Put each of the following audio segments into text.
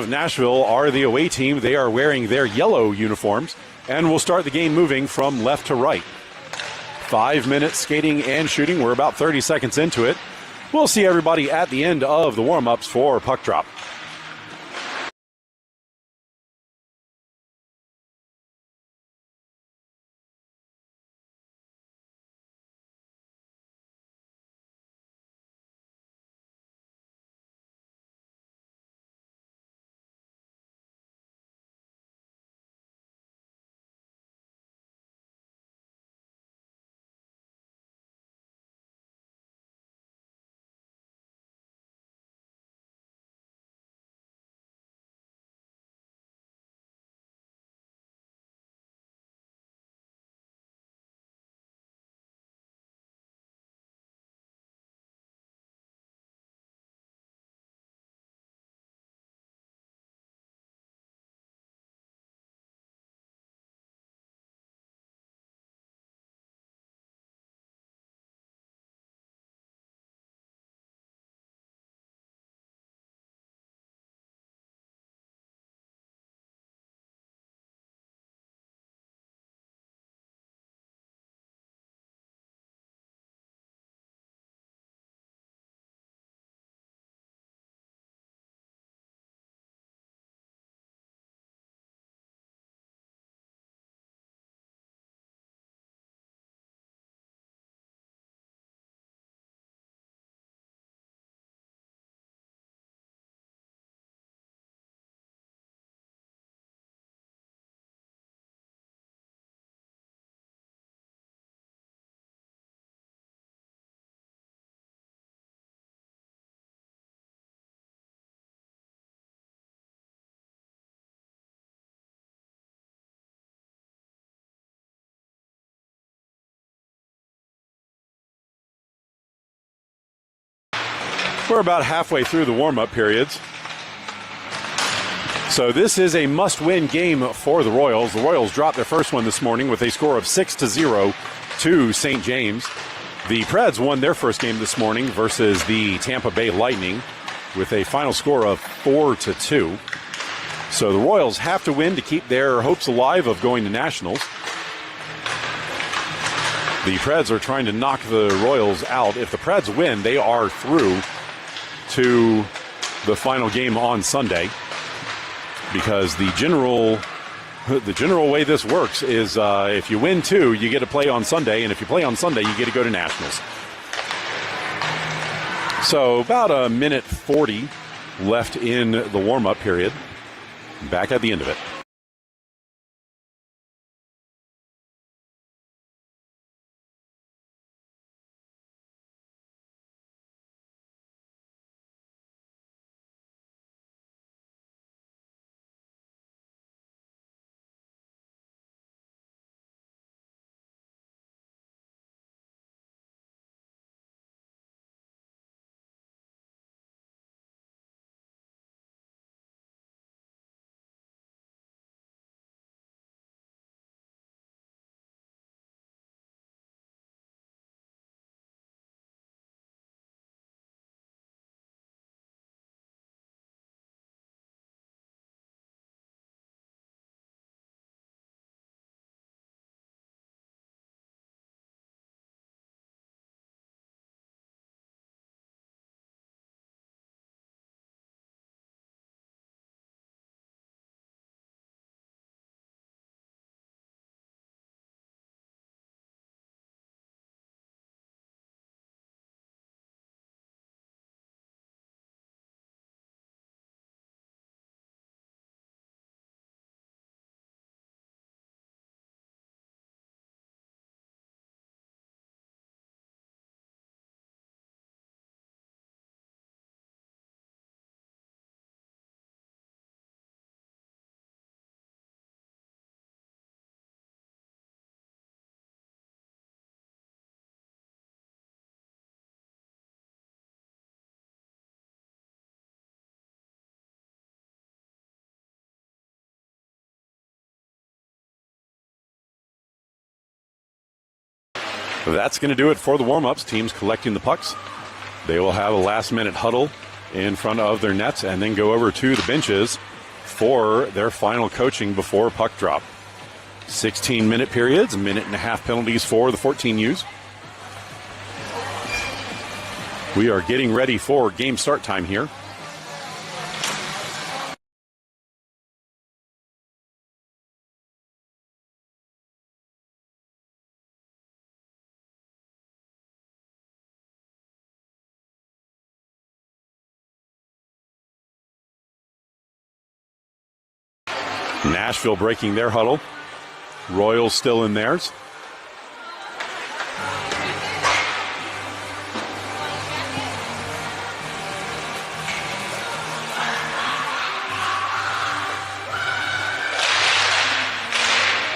of Nashville are the away team. They are wearing their yellow uniforms, and we'll start the game moving from left to right. 5 minutes skating and shooting. We're about 30 seconds into it. We'll see everybody at the end of the warm-ups for puck drop. We're about halfway through the warm-up periods. So this is a must-win game for the Royals. The Royals dropped their first one this morning with a score of 6-0 to St. James. The Preds won their first game this morning versus the Tampa Bay Lightning with a final score of 4-2. So the Royals have to win to keep their hopes alive of going to Nationals. The Preds are trying to knock the Royals out. If the Preds win, they are through to the final game on Sunday, because the general way this works is if you win two, you get to play on Sunday, and if you play on Sunday, you get to go to Nationals. So about a minute 40 left in the warm-up period. Back at the end of it. That's going to do it for the warm-ups. Teams collecting the pucks. They will have a last-minute huddle in front of their nets and then go over to the benches for their final coaching before puck drop. 16-minute periods, a minute and a half penalties for the 14Us. We are getting ready for game start time here. Nashville breaking their huddle. Royals still in theirs.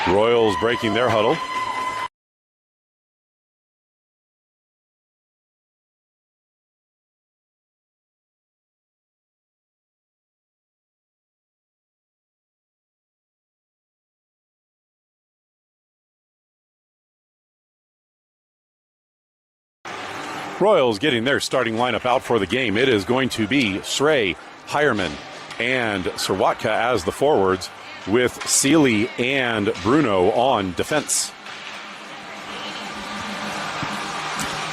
Royals breaking their huddle. Royals getting their starting lineup out for the game. It is going to be Srey, Hireman, and Sirwatka as the forwards, with Seeley and Bruno on defense.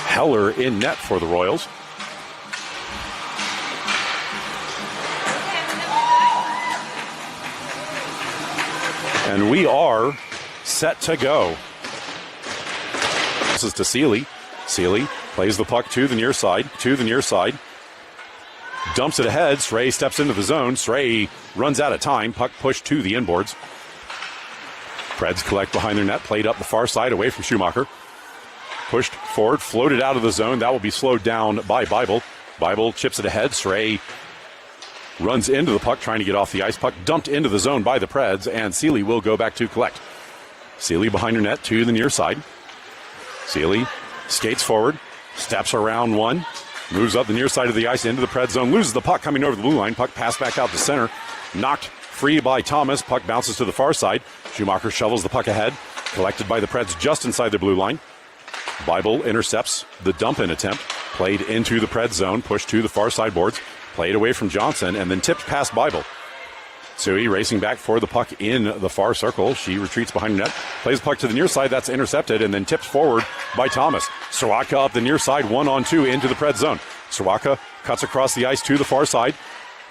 Heller in net for the Royals. And we are set to go. This is to Seeley. Seeley plays the puck to the near side, dumps it ahead. Srey steps into the zone. Srey runs out of time. Puck pushed to the inboards. Preds collect behind their net, played up the far side away from Schumacher. Pushed forward, floated out of the zone. That will be slowed down by Bible. Bible chips it ahead. Srey runs into the puck, trying to get off the ice. Puck dumped into the zone by the Preds, and Seeley will go back to collect. Seeley behind her net to the near side. Seeley skates forward, steps around one, moves up the near side of the ice into the Preds zone, loses the puck coming over the blue line. Puck passed back out to center, knocked free by Thomas. Puck bounces to the far side. Schumacher shovels the puck ahead, collected by the Preds just inside the blue line. Bible intercepts the dump-in attempt, played into the Preds zone, pushed to the far side boards, played away from Johnson, and then tipped past Bible. Sui racing back for the puck in the far circle. She retreats behind the net, plays the puck to the near side. That's intercepted and then tipped forward by Thomas. Sirwatka up the near side, 1-on-2 into the Preds zone. Sirwatka cuts across the ice to the far side,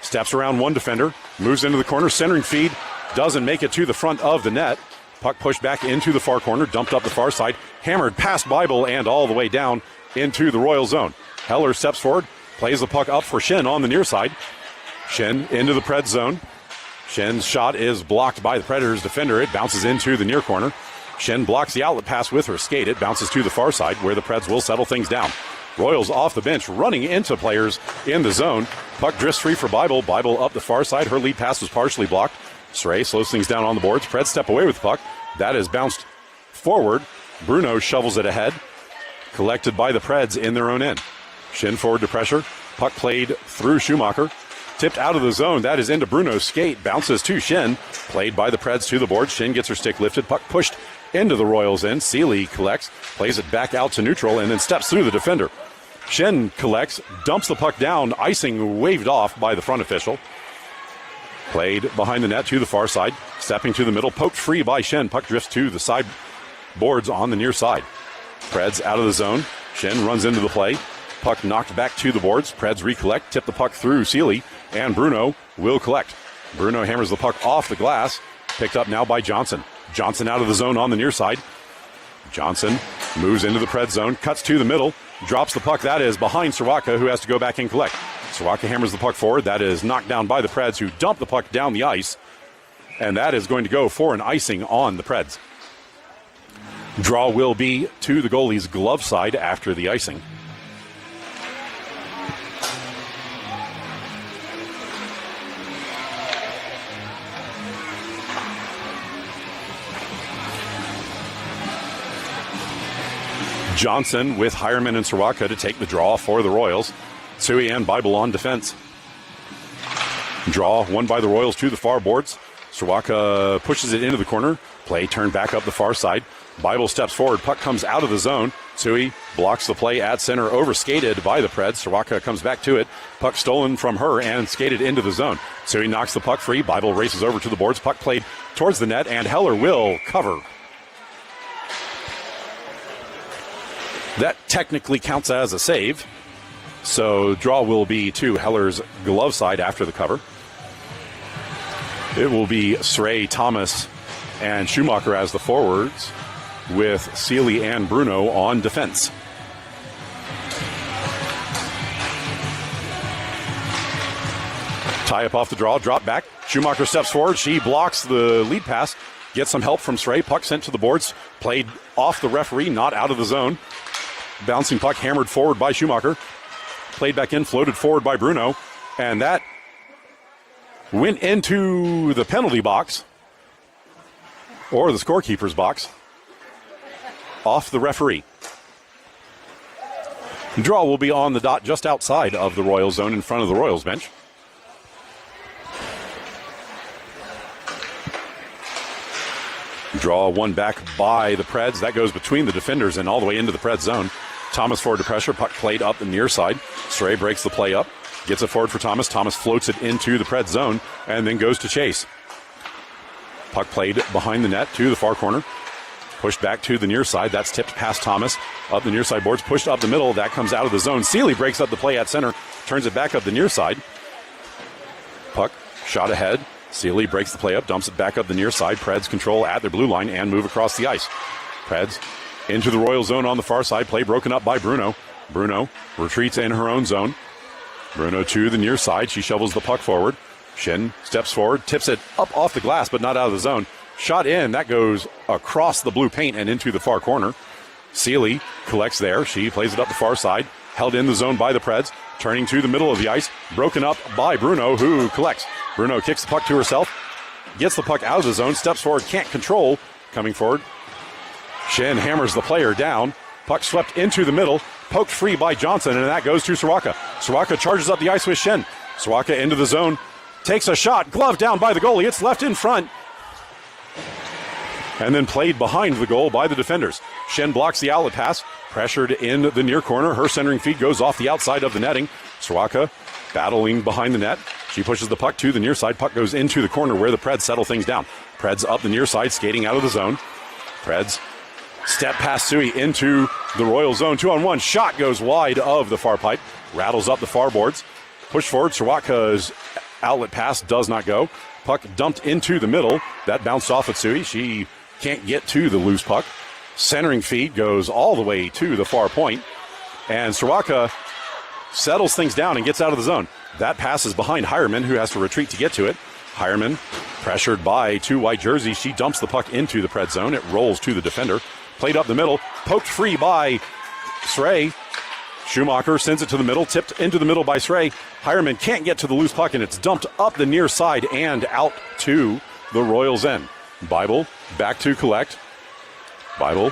steps around one defender, moves into the corner, centering feed, doesn't make it to the front of the net. Puck pushed back into the far corner, dumped up the far side, hammered past Bible and all the way down into the Royal zone. Heller steps forward, plays the puck up for Shin on the near side. Shin into the Preds zone. Shen's shot is blocked by the Predators defender. It bounces into the near corner. Shen blocks the outlet pass with her skate. It bounces to the far side where the Preds will settle things down. Royals off the bench, running into players in the zone. Puck drifts free for Bible. Bible up the far side. Her lead pass was partially blocked. Srey slows things down on the boards. Preds step away with the puck. That is bounced forward. Bruno shovels it ahead. Collected by the Preds in their own end. Shin forward to pressure. Puck played through Schumacher. Tipped out of the zone. That is into Bruno's skate. Bounces to Shin. Played by the Preds to the board. Shin gets her stick lifted. Puck pushed into the Royals' end. Seeley collects. Plays it back out to neutral and then steps through the defender. Shin collects. Dumps the puck down. Icing waved off by the front official. Played behind the net to the far side. Stepping to the middle. Poked free by Shin. Puck drifts to the side boards on the near side. Preds out of the zone. Shin runs into the play. Puck knocked back to the boards. Preds recollect. Tip the puck through Seeley. And Bruno will collect. Bruno hammers the puck off the glass. Picked up now by Johnson. Johnson out of the zone on the near side. Johnson moves into the Preds zone. Cuts to the middle. Drops the puck. That is behind Sirwatka, who has to go back and collect. Sirwatka hammers the puck forward. That is knocked down by the Preds, who dump the puck down the ice. And that is going to go for an icing on the Preds. Draw will be to the goalie's glove side after the icing. Johnson with Hireman and Sirwatka to take the draw for the Royals. Sui and Bible on defense. Draw won by the Royals to the far boards. Srawaka pushes it into the corner. Play turned back up the far side. Bible steps forward. Puck comes out of the zone. Sui blocks the play at center, overskated by the Preds. Srawaka comes back to it. Puck stolen from her and skated into the zone. Sui knocks the puck free. Bible races over to the boards. Puck played towards the net, and Heller will cover. That technically counts as a save. So draw will be to Heller's glove side after the cover. It will be Srey, Thomas, and Schumacher as the forwards, with Seeley and Bruno on defense. Tie up off the draw, drop back. Schumacher steps forward. She blocks the lead pass, gets some help from Srey. Puck sent to the boards, played off the referee, not out of the zone. Bouncing puck hammered forward by Schumacher. Played back in, floated forward by Bruno. And that went into the penalty box, or the scorekeeper's box, off the referee. The draw will be on the dot just outside of the Royals zone in front of the Royals bench. Draw one back by the Preds. That goes between the defenders and all the way into the Preds zone. Thomas forward to pressure. Puck played up the near side. Srey breaks the play up. Gets it forward for Thomas. Thomas floats it into the Preds zone and then goes to chase. Puck played behind the net to the far corner. Pushed back to the near side. That's tipped past Thomas. Up the near side boards. Pushed up the middle. That comes out of the zone. Seeley breaks up the play at center. Turns it back up the near side. Puck shot ahead. Seeley breaks the play up. Dumps it back up the near side. Preds control at their blue line and move across the ice. Preds into the Royal zone on the far side. Play broken up by Bruno. Bruno retreats in her own zone. Bruno to the near side. She shovels the puck forward. Shin steps forward, tips it up off the glass, but not out of the zone. Shot in. That goes across the blue paint and into the far corner. Seeley collects there. She plays it up the far side. Held in the zone by the Preds. Turning to the middle of the ice. Broken up by Bruno, who collects. Bruno kicks the puck to herself. Gets the puck out of the zone. Steps forward. Can't control. Coming forward. Shin hammers the player down. Puck swept into the middle. Poked free by Johnson, and that goes to Srawaka. Srawaka charges up the ice with Shin. Srawaka into the zone. Takes a shot. Glove down by the goalie. It's left in front. And then played behind the goal by the defenders. Shin blocks the outlet pass. Pressured in the near corner. Her centering feed goes off the outside of the netting. Srawaka battling behind the net. She pushes the puck to the near side. Puck goes into the corner where the Preds settle things down. Preds up the near side, skating out of the zone. Preds step past Sui into the Royal zone. 2-on-1. Shot goes wide of the far pipe. Rattles up the far boards. Push forward. Srawaka's outlet pass does not go. Puck dumped into the middle. That bounced off at Sui. She can't get to the loose puck. Centering feed goes all the way to the far point. And Srawaka settles things down and gets out of the zone. That passes behind Hireman, who has to retreat to get to it. Hireman, pressured by two white jerseys. She dumps the puck into the Pred zone. It rolls to the defender. Played up the middle. Poked free by Srey. Schumacher sends it to the middle. Tipped into the middle by Srey. Hireman can't get to the loose puck, and it's dumped up the near side and out to the Royals' end. Bible back to collect. Bible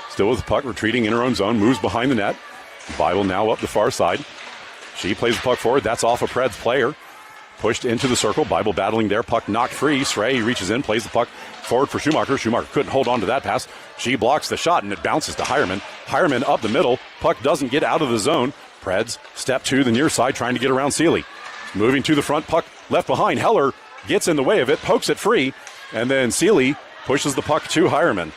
still with the puck, retreating in her own zone. Moves behind the net. Bible now up the far side. She plays the puck forward. That's off a Preds player. Pushed into the circle. Bible battling there. Puck knocked free. Srey reaches in, plays the puck forward for Schumacher. Schumacher couldn't hold on to that pass. She blocks the shot, and it bounces to Hireman. Hireman up the middle. Puck doesn't get out of the zone. Preds step to the near side, trying to get around Seeley. Moving to the front. Puck left behind. Heller gets in the way of it, pokes it free, and then Seeley pushes the puck to Hireman.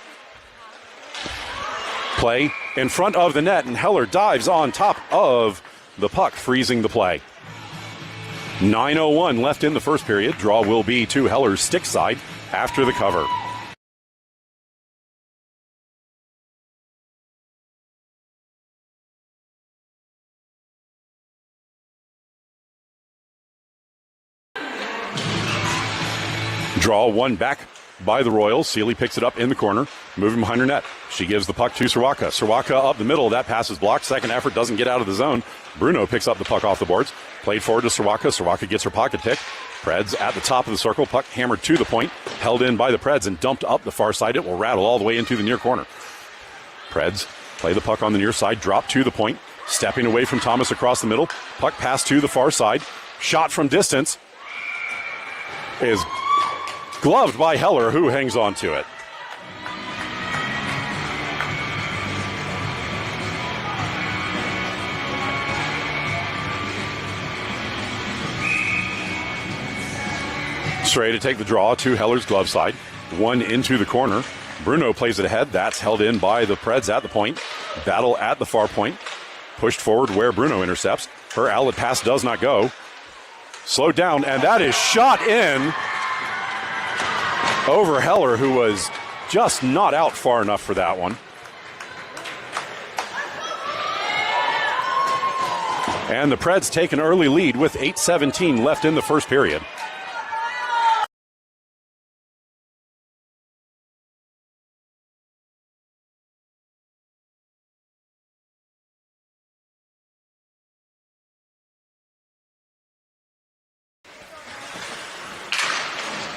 Play in front of the net, and Heller dives on top of the puck, freezing the play. 9:01 left in the first period. Draw will be to Heller's stick side after the cover. Draw one back by the Royals. Seeley picks it up in the corner, moving behind her net. She gives the puck to Srawaka. Srawaka up the middle. That pass is blocked. Second effort doesn't get out of the zone. Bruno picks up the puck off the boards. Played forward to Srawaka. Srawaka gets her pocket pick. Preds at the top of the circle. Puck hammered to the point. Held in by the Preds and dumped up the far side. It will rattle all the way into the near corner. Preds play the puck on the near side. Drop to the point. Stepping away from Thomas across the middle. Puck pass to the far side. Shot from distance is Gloved by Heller, who hangs on to it. Stray to take the draw to Heller's glove side. One into the corner. Bruno plays it ahead. That's held in by the Preds at the point. Battle at the far point. Pushed forward where Bruno intercepts. Her outlet pass does not go. Slowed down, and that is shot in over Heller, who was just not out far enough for that one. And the Preds take an early lead with 8:17 left in the first period.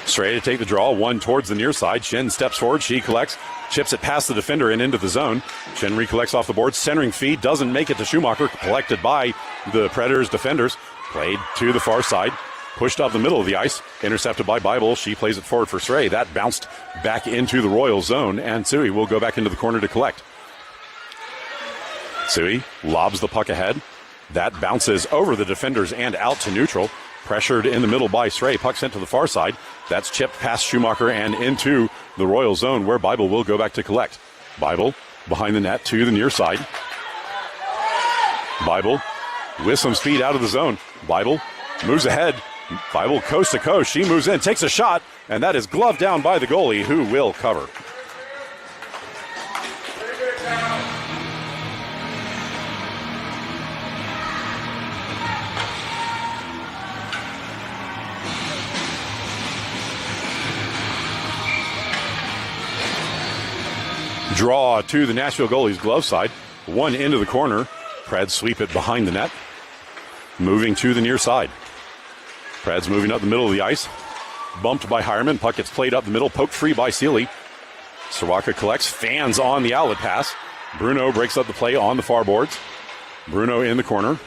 Stray to take the draw, one towards the near side. Shin steps forward, she collects, chips it past the defender and into the zone. Shin recollects off the board, centering feed, doesn't make it to Schumacher, collected by the Predators defenders. Played to the far side, pushed up the middle of the ice, intercepted by Bible. She plays it forward for Stray. That bounced back into the Royal zone, and Sui will go back into the corner to collect. Sui lobs the puck ahead. That bounces over the defenders and out to neutral. Pressured in the middle by Stray. Puck sent to the far side. That's chipped past Schumacher and into the Royal zone, where Bible will go back to collect. Bible behind the net to the near side. Bible with some speed out of the zone. Bible moves ahead. Bible coast to coast. She moves in, takes a shot, and that is gloved down by the goalie, who will cover. Draw to the Nashville goalie's glove side. One into the corner. Preds sweep it behind the net. Moving to the near side. Preds moving up the middle of the ice. Bumped by Hireman. Puck gets played up the middle. Poked free by Sealy. Sawaka collects. Fans on the outlet pass. Bruno breaks up the play on the far boards. Bruno in the corner.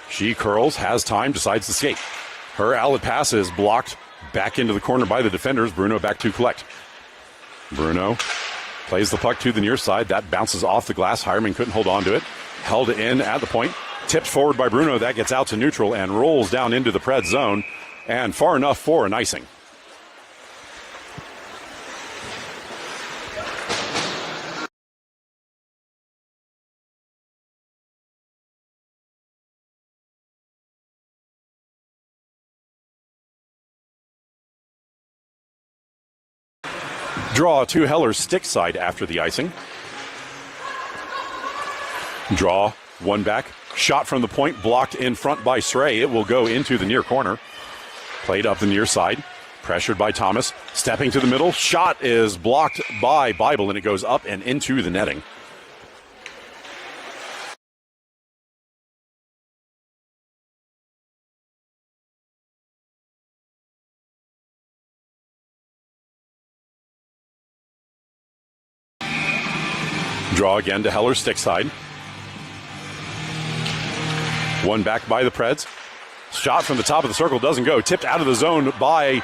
She curls. Has time. Decides to skate. Her outlet pass is blocked back into the corner by the defenders. Bruno back to collect. Bruno plays the puck to the near side. That bounces off the glass. Hireman couldn't hold on to it. Held in at the point. Tipped forward by Bruno. That gets out to neutral and rolls down into the Preds zone. And far enough for an icing. Draw to Heller's stick side after the icing. Draw, one back. Shot from the point, blocked in front by Stray. It will go into the near corner. Played up the near side. Pressured by Thomas. Stepping to the middle. Shot is blocked by Bible, and it goes up and into the netting. Draw again to Heller's stick side. One back by the Preds. Shot from the top of the circle doesn't go. Tipped out of the zone by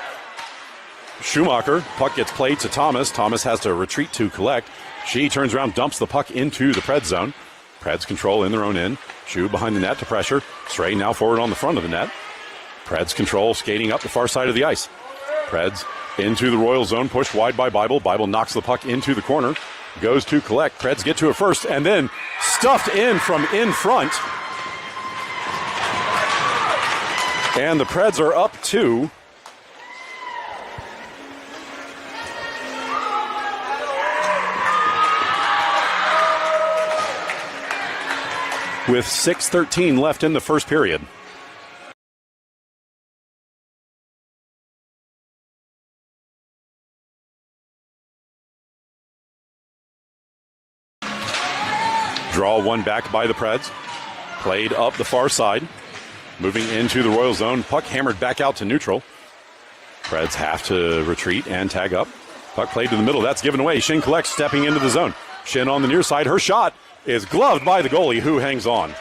Schumacher. Puck gets played to Thomas. Thomas has to retreat to collect. She turns around, dumps the puck into the Preds zone. Preds control in their own end. Schu behind the net to pressure. Stray now forward on the front of the net. Preds control, skating up the far side of the ice. Preds into the Royal zone, pushed wide by Bible. Bible knocks the puck into the corner. Goes to collect. Preds get to it first, and then stuffed in from in front. And the Preds are up 2. With 6:13 left in the first period. Draw one back by the Preds. Played up the far side. Moving into the Royal zone. Puck hammered back out to neutral. Preds have to retreat and tag up. Puck played to the middle. That's given away. Shin collects, stepping into the zone. Shin on the near side. Her shot is gloved by the goalie, who hangs on.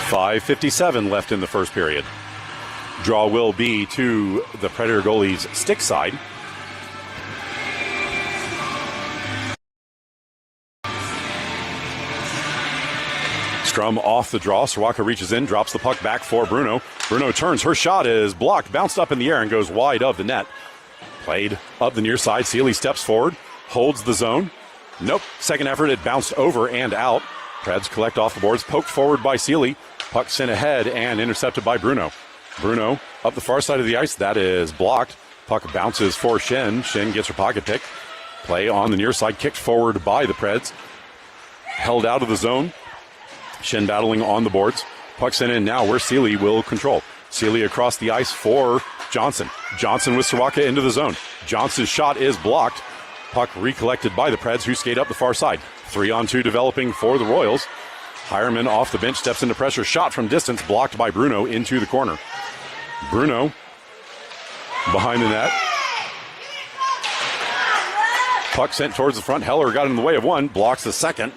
5:57 left in the first period. Draw will be to the Predator goalie's stick side. Strum off the draw. Soroka reaches in, drops the puck back for Bruno. Bruno turns. Her shot is blocked, bounced up in the air, and goes wide of the net. Played up the near side. Sealy steps forward, holds the zone. Nope. Second effort, it bounced over and out. Preds collect off the boards, poked forward by Sealy. Puck sent ahead and intercepted by Bruno. Bruno up the far side of the ice. That is blocked. Puck bounces for Shin. Shin gets her pocket pick. Play on the near side, kicked forward by the Preds. Held out of the zone. Shin battling on the boards. Puck sent in now where Sealy will control. Sealy across the ice for Johnson. Johnson with Soroka into the zone. Johnson's shot is blocked. Puck recollected by the Preds, who skate up the far side. 3-on-2 developing for the Royals. Hireman off the bench, steps into pressure. Shot from distance, blocked by Bruno into the corner. Bruno behind the net. Puck sent towards the front. Heller got in the way of one, blocks the second.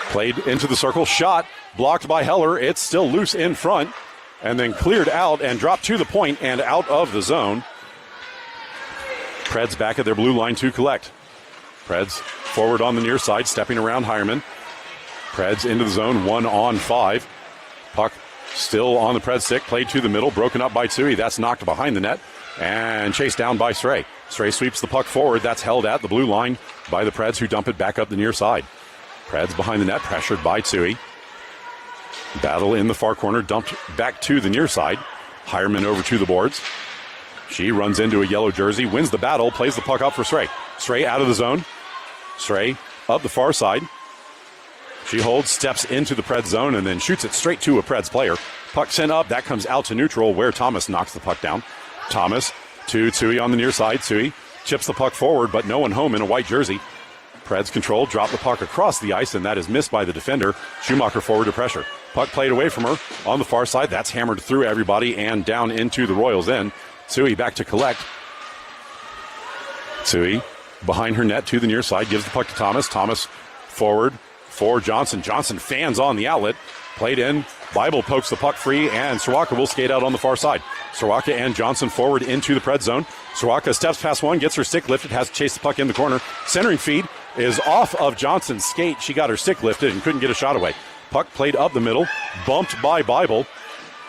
Played into the circle. Shot blocked by Heller. It's still loose in front. And then cleared out and dropped to the point and out of the zone. Preds back at their blue line to collect. Preds forward on the near side, stepping around Hireman. Preds into the zone, 1-on-5. Puck still on the Preds stick, played to the middle, broken up by Tsui. That's knocked behind the net and chased down by Stray. Stray sweeps the puck forward. That's held at the blue line by the Preds, who dump it back up the near side. Preds behind the net, pressured by Tsui. Battle in the far corner, dumped back to the near side. Hireman over to the boards. She runs into a yellow jersey, wins the battle, plays the puck up for Stray. Stray out of the zone. Stray up the far side. She holds, steps into the Preds zone, and then shoots it straight to a Preds player. Puck sent up, that comes out to neutral, where Thomas knocks the puck down. Thomas to Tsui on the near side. Tsui chips the puck forward, but no one home in a white jersey. Preds control, drop the puck across the ice, and that is missed by the defender. Schumacher forward to pressure. Puck played away from her on the far side. That's hammered through everybody and down into the Royals' end. Tsui back to collect. Tsui behind her net to the near side, gives the puck to Thomas. Thomas forward for Johnson. Johnson fans on the outlet. Played in. Bible pokes the puck free, and Soroka will skate out on the far side. Soroka and Johnson forward into the Preds zone. Soroka steps past one, gets her stick lifted, has to chase the puck in the corner. Centering feed is off of Johnson's skate. She got her stick lifted and couldn't get a shot away. Puck played up the middle, bumped by Bible.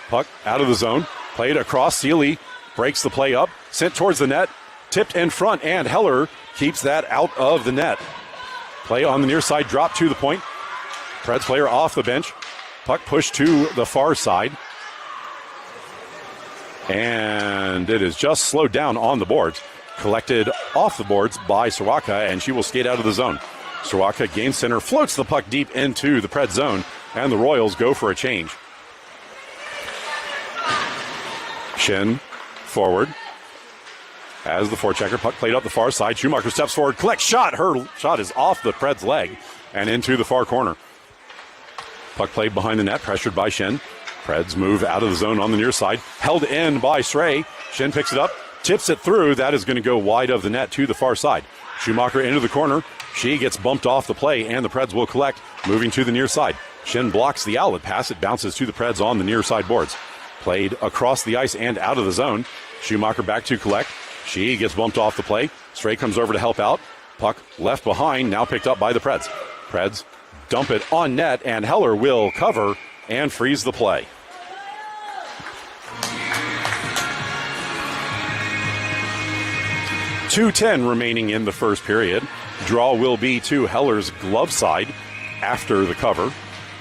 Puck out of the zone, played across. Sealy breaks the play up, sent towards the net, tipped in front, and Heller keeps that out of the net. Play on the near side, drop to the point. Preds player off the bench. Puck pushed to the far side. And it is just slowed down on the boards. Collected off the boards by Soroka, and she will skate out of the zone. Soroka gains center, floats the puck deep into the Preds zone, and the Royals go for a change. Shin forward as the forechecker. Puck played up the far side. Schumacher steps forward, collects shot. Her shot is off the Preds leg and into the far corner. Puck played behind the net, pressured by Shin. Preds move out of the zone on the near side. Held in by Stray. Shin picks it up, tips it through. That is going to go wide of the net to the far side. Schumacher into the corner. She gets bumped off the play, and the Preds will collect, moving to the near side. Shin blocks the outlet pass. It bounces to the Preds on the near side boards. Played across the ice and out of the zone. Schumacher back to collect. She gets bumped off the play. Stray comes over to help out. Puck left behind, now picked up by the Preds. Preds dump it on net, and Heller will cover and freeze the play. .210 remaining in the first period. Draw will be to Heller's glove side after the cover.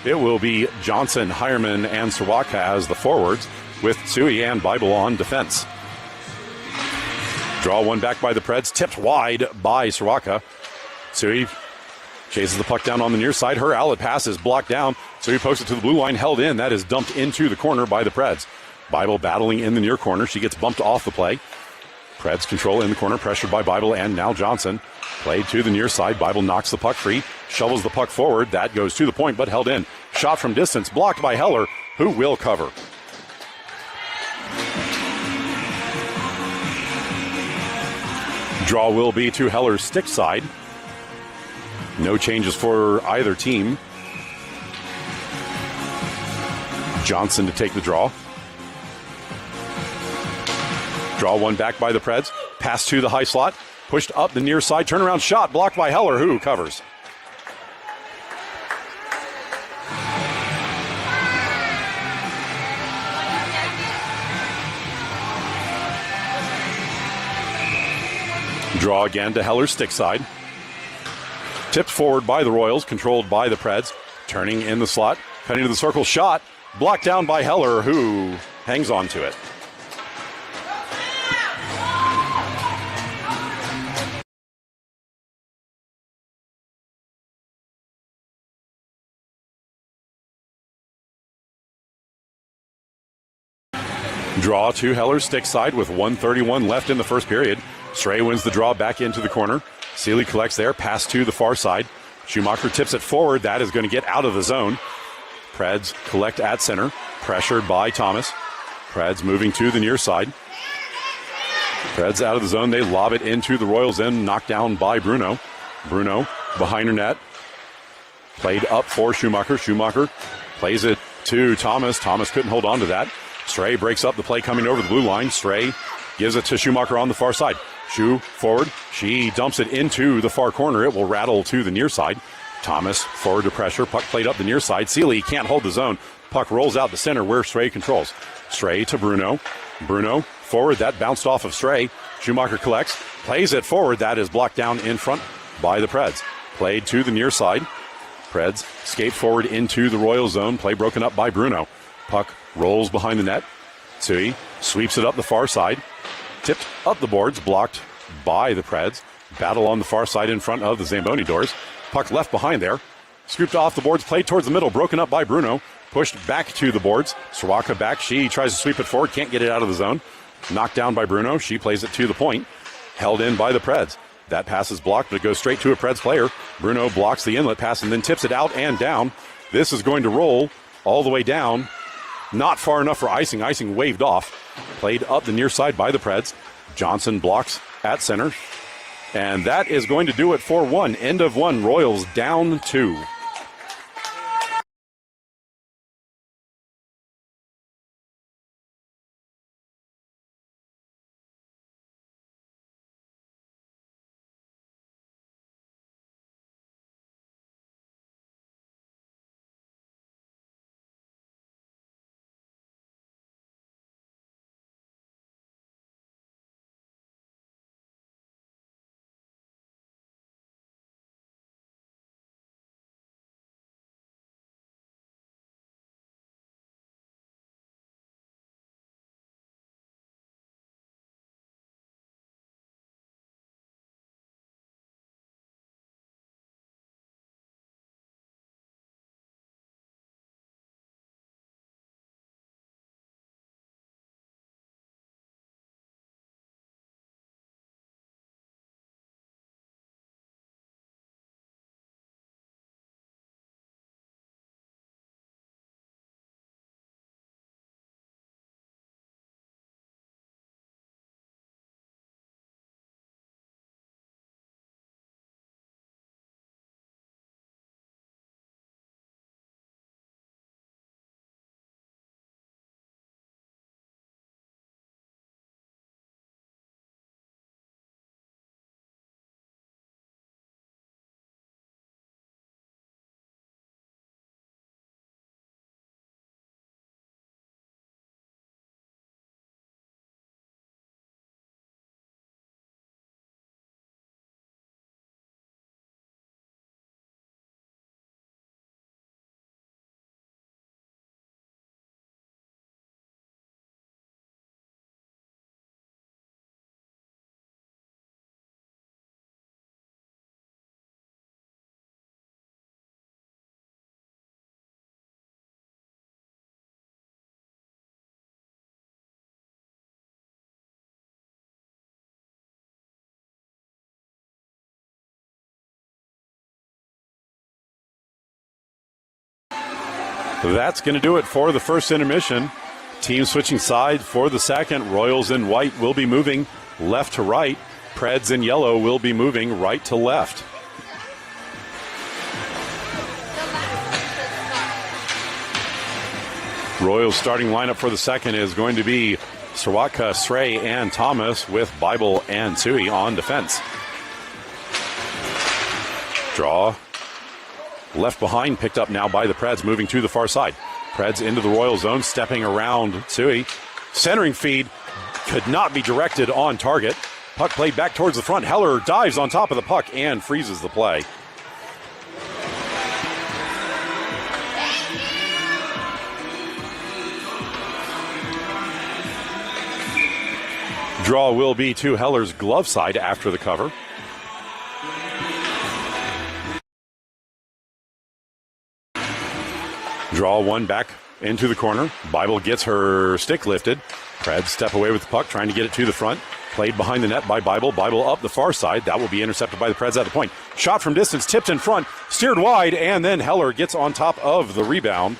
It will be Johnson, Hireman, and Soroka as the forwards, with Tsui and Bible on defense. Draw one back by the Preds, tipped wide by Soroka. Tsui chases the puck down on the near side. Her outlet pass is blocked down. Tsui pokes it to the blue line, held in. That is dumped into the corner by the Preds. Bible battling in the near corner. She gets bumped off the play. Preds control in the corner, pressured by Bible and now Johnson. Played to the near side. Bible knocks the puck free, shovels the puck forward. That goes to the point, but held in. Shot from distance, blocked by Heller, who will cover. Draw will be to Heller's stick side. No changes for either team. Johnson to take the draw. Draw one back by the Preds. Pass to the high slot. Pushed up the near side. Turnaround shot blocked by Heller, who covers. Draw again to Heller's stick side. Tipped forward by the Royals, controlled by the Preds. Turning in the slot, cutting to the circle, shot. Blocked down by Heller, who hangs on to it. Draw to Heller's stick side with 1:31 left in the first period. Stray wins the draw back into the corner. Seeley collects there, pass to the far side. Schumacher tips it forward. That is going to get out of the zone. Preds collect at center, pressured by Thomas. Preds moving to the near side. Preds out of the zone. They lob it into the Royals' end, knocked down by Bruno. Bruno behind her net. Played up for Schumacher. Schumacher plays it to Thomas. Thomas couldn't hold on to that. Stray breaks up the play coming over the blue line. Stray gives it to Schumacher on the far side. Schu forward. She dumps it into the far corner. It will rattle to the near side. Thomas forward to pressure. Puck played up the near side. Seeley can't hold the zone. Puck rolls out the center where Stray controls. Stray to Bruno. Bruno forward. That bounced off of Stray. Schumacher collects. Plays it forward. That is blocked down in front by the Preds. Played to the near side. Preds skate forward into the Royal zone. Play broken up by Bruno. Puck rolls behind the net. Tsui sweeps it up the far side. Tipped up the boards, blocked by the Preds. Battle on the far side in front of the Zamboni doors. Puck left behind there. Scooped off the boards, played towards the middle, broken up by Bruno. Pushed back to the boards. Srawaka back. She tries to sweep it forward, can't get it out of the zone. Knocked down by Bruno. She plays it to the point. Held in by the Preds. That pass is blocked, but it goes straight to a Preds player. Bruno blocks the inlet pass and then tips it out and down. This is going to roll all the way down. Not far enough for icing. Icing waved off. Played up the near side by the Preds. Johnson blocks at center. And that is going to do it for one. End of one. Royals down 2. That's going to do it for the first intermission. Team switching side for the second. Royals in white will be moving left to right. Preds in yellow will be moving right to left. Royals starting lineup for the second is going to be Swatka, Srey, and Thomas with Bible and Tui on defense. Draw left behind, picked up now by the Preds, moving to the far side. Preds into the Royal zone, stepping around Tui. Centering feed could not be directed on target. Puck played back towards the front. Heller dives on top of the puck and freezes the play. Draw will be to Heller's glove side after the cover. Draw one back into the corner. Bible gets her stick lifted. Preds step away with the puck, trying to get it to the front. Played behind the net by Bible. Bible up the far side. That will be intercepted by the Preds at the point. Shot from distance, tipped in front, steered wide, and then Heller gets on top of the rebound.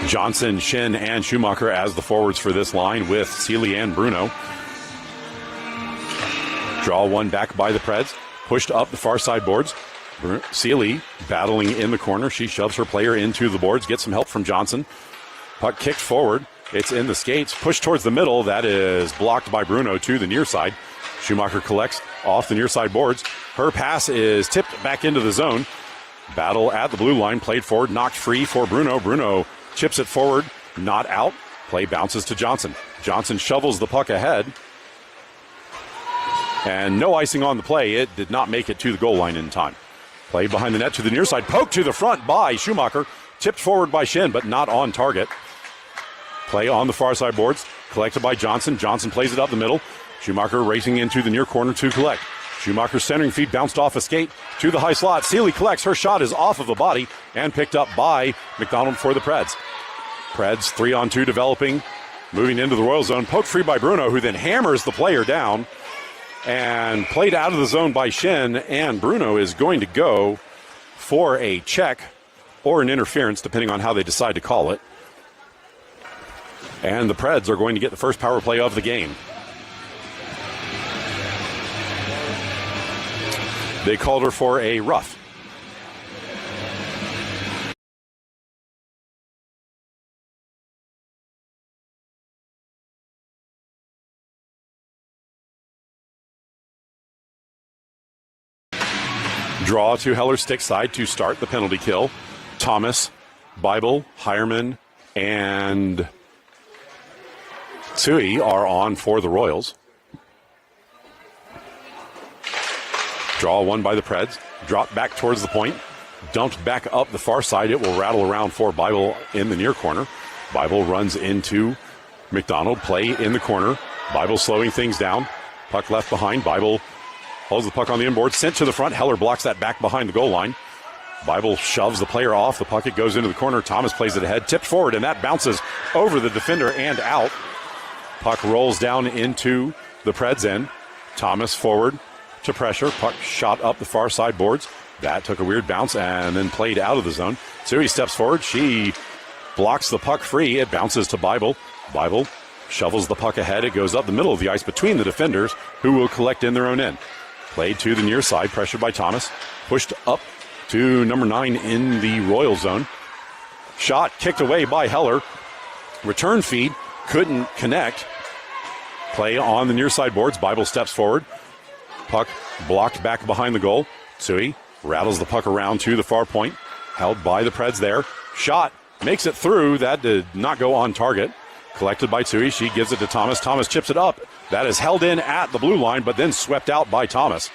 Johnson, Shin, and Schumacher as the forwards for this line with Seeley and Bruno. Draw one back by the Preds. Pushed up the far side boards. Seeley battling in the corner. She shoves her player into the boards. Gets some help from Johnson. Puck kicked forward. It's in the skates. Pushed towards the middle. That is blocked by Bruno to the near side. Schumacher collects off the near side boards. Her pass is tipped back into the zone. Battle at the blue line. Played forward. Knocked free for Bruno. Bruno chips it forward, not out. Play bounces to Johnson. Johnson shovels the puck ahead. And no icing on the play. It did not make it to the goal line in time. Play behind the net to the near side. Poked to the front by Schumacher. Tipped forward by Shin, but not on target. Play on the far side boards. Collected by Johnson. Johnson plays it up the middle. Schumacher racing into the near corner to collect. Schumacher's centering feed bounced off a skate to the high slot. Seeley collects. Her shot is off of the body and picked up by McDonald for the Preds. Preds 3-on-2 developing, moving into the Royal zone. Poked free by Bruno, who then hammers the player down and played out of the zone by Shin. And Bruno is going to go for a check or an interference, depending on how they decide to call it. And the Preds are going to get the first power play of the game. They called her for a rough. Draw to Heller's stick side to start the penalty kill. Thomas, Bible, Hireman, and Tui are on for the Royals. Draw one by the Preds. Dropped back towards the point. Dumped back up the far side. It will rattle around for Bible in the near corner. Bible runs into McDonald. Play in the corner. Bible slowing things down. Puck left behind. Bible holds the puck on the inboard. Sent to the front. Heller blocks that back behind the goal line. Bible shoves the player off the puck. It goes into the corner. Thomas plays it ahead. Tipped forward, and that bounces over the defender and out. Puck rolls down into the Preds end. Thomas forward to pressure. Puck shot up the far side boards. That took a weird bounce and then played out of the zone. Tui steps forward. She blocks the puck free. It bounces to Bible. Bible shovels the puck ahead. It goes up the middle of the ice between the defenders, who will collect in their own end. Played to the near side, pressured by Thomas. Pushed up to number 9 in the Royal zone. Shot kicked away by Heller. Return feed couldn't connect. Play on the near side boards. Bible steps forward. Puck blocked back behind the goal. Tui rattles the puck around to the far point. Held by the Preds there. Shot makes it through. That did not go on target. Collected by Tui. She gives it to Thomas. Thomas chips it up. That is held in at the blue line, but then swept out by Thomas.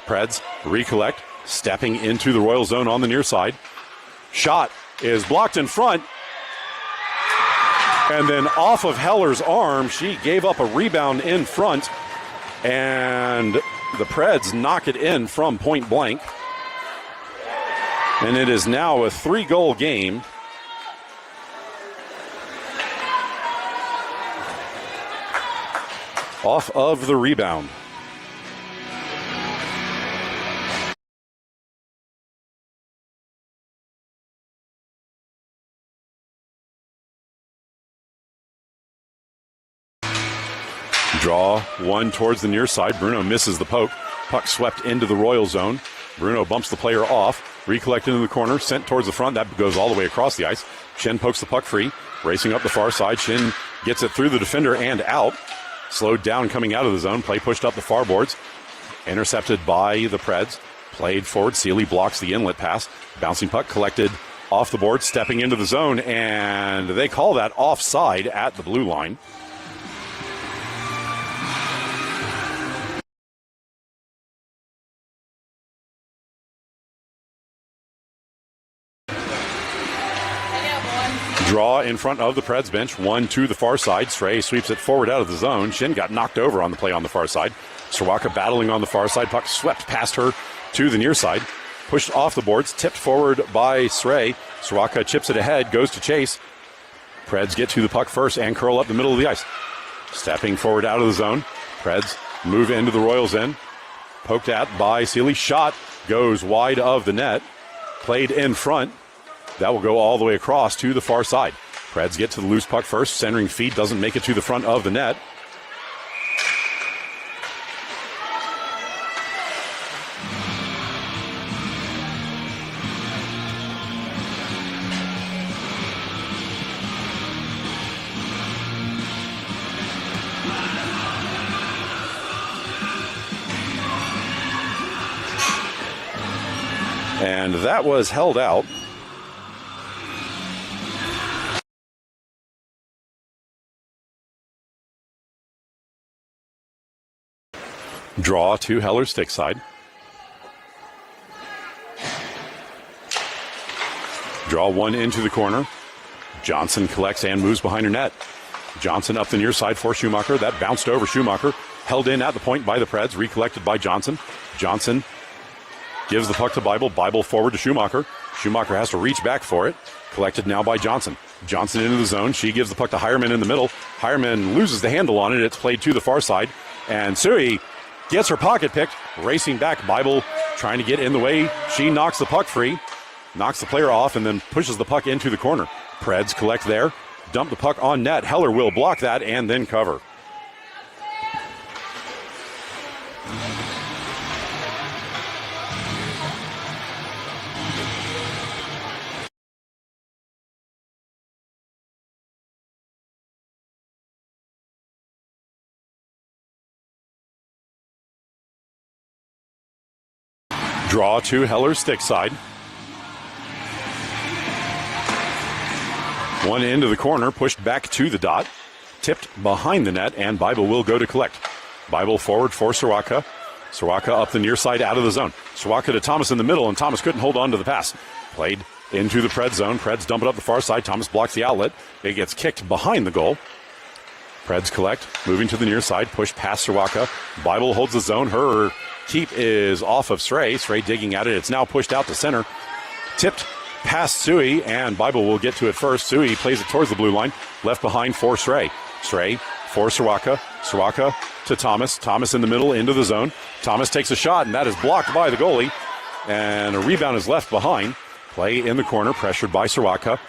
Preds recollect. Stepping into the Royal zone on the near side. Shot is blocked in front. And then off of Heller's arm, she gave up a rebound in front. And the Preds knock it in from point blank. And it is now a 3-goal game. Off of the rebound. Draw one towards the near side. Bruno misses the poke. Puck swept into the Royal zone. Bruno bumps the player off. Recollected in the corner. Sent towards the front. That goes all the way across the ice. Shin pokes the puck free. Racing up the far side. Shin gets it through the defender and out. Slowed down coming out of the zone. Play pushed up the far boards. Intercepted by the Preds. Played forward. Sealy blocks the inlet pass. Bouncing puck collected off the board. Stepping into the zone. And they call that offside at the blue line. Draw in front of the Preds bench. One to the far side. Srey sweeps it forward out of the zone. Shin got knocked over on the play on the far side. Soroka battling on the far side. Puck swept past her to the near side. Pushed off the boards. Tipped forward by Srey. Soroka chips it ahead. Goes to chase. Preds get to the puck first and curl up the middle of the ice. Stepping forward out of the zone. Preds move into the Royals end. Poked at by Sealy. Shot goes wide of the net. Played in front. That will go all the way across to the far side. Preds get to the loose puck first. Centering feed doesn't make it to the front of the net. And that was held out. Draw to Heller's stick side. Draw one into the corner. Johnson collects and moves behind her net. Johnson up the near side for Schumacher. That bounced over Schumacher. Held in at the point by the Preds. Recollected by Johnson. Johnson gives the puck to Bible. Bible forward to Schumacher. Schumacher has to reach back for it. Collected now by Johnson. Johnson into the zone. She gives the puck to Hireman in the middle. Hireman loses the handle on it. It's played to the far side. And Sui gets her pocket picked. Racing back. Bible trying to get in the way. She knocks the puck free. Knocks the player off and then pushes the puck into the corner. Preds collect there. Dump the puck on net. Heller will block that and then cover. Draw to Heller's stick side. One into the corner, pushed back to the dot. Tipped behind the net, and Bible will go to collect. Bible forward for Soroka. Soroka up the near side out of the zone. Soroka to Thomas in the middle, and Thomas couldn't hold on to the pass. Played into the Preds zone. Preds dump it up the far side. Thomas blocks the outlet. It gets kicked behind the goal. Preds collect, moving to the near side, push past Soroka. Bible holds the zone. Her keep is off of Srey. Srey digging at it. It's now pushed out to center. Tipped past Sui, and Bible will get to it first. Sui plays it towards the blue line. Left behind for Srey. Srey for Soroka. Soroka to Thomas. Thomas in the middle into the zone. Thomas takes a shot, and that is blocked by the goalie. And a rebound is left behind. Play in the corner, pressured by Soroka.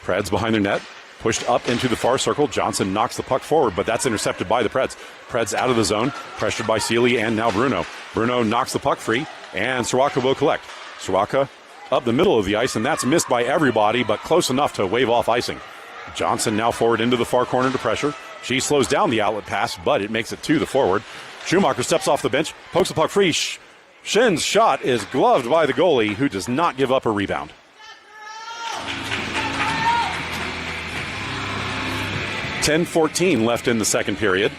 Preds behind their net. Pushed up into the far circle. Johnson knocks the puck forward, but that's intercepted by the Preds. Preds out of the zone, pressured by Sealy and now Bruno. Bruno knocks the puck free, and Soroka will collect. Soroka up the middle of the ice, and that's missed by everybody, but close enough to wave off icing. Johnson now forward into the far corner to pressure. She slows down the outlet pass, but it makes it to the forward. Schumacher steps off the bench, pokes the puck free. Shin's shot is gloved by the goalie, who does not give up a rebound. .14 left in the second period.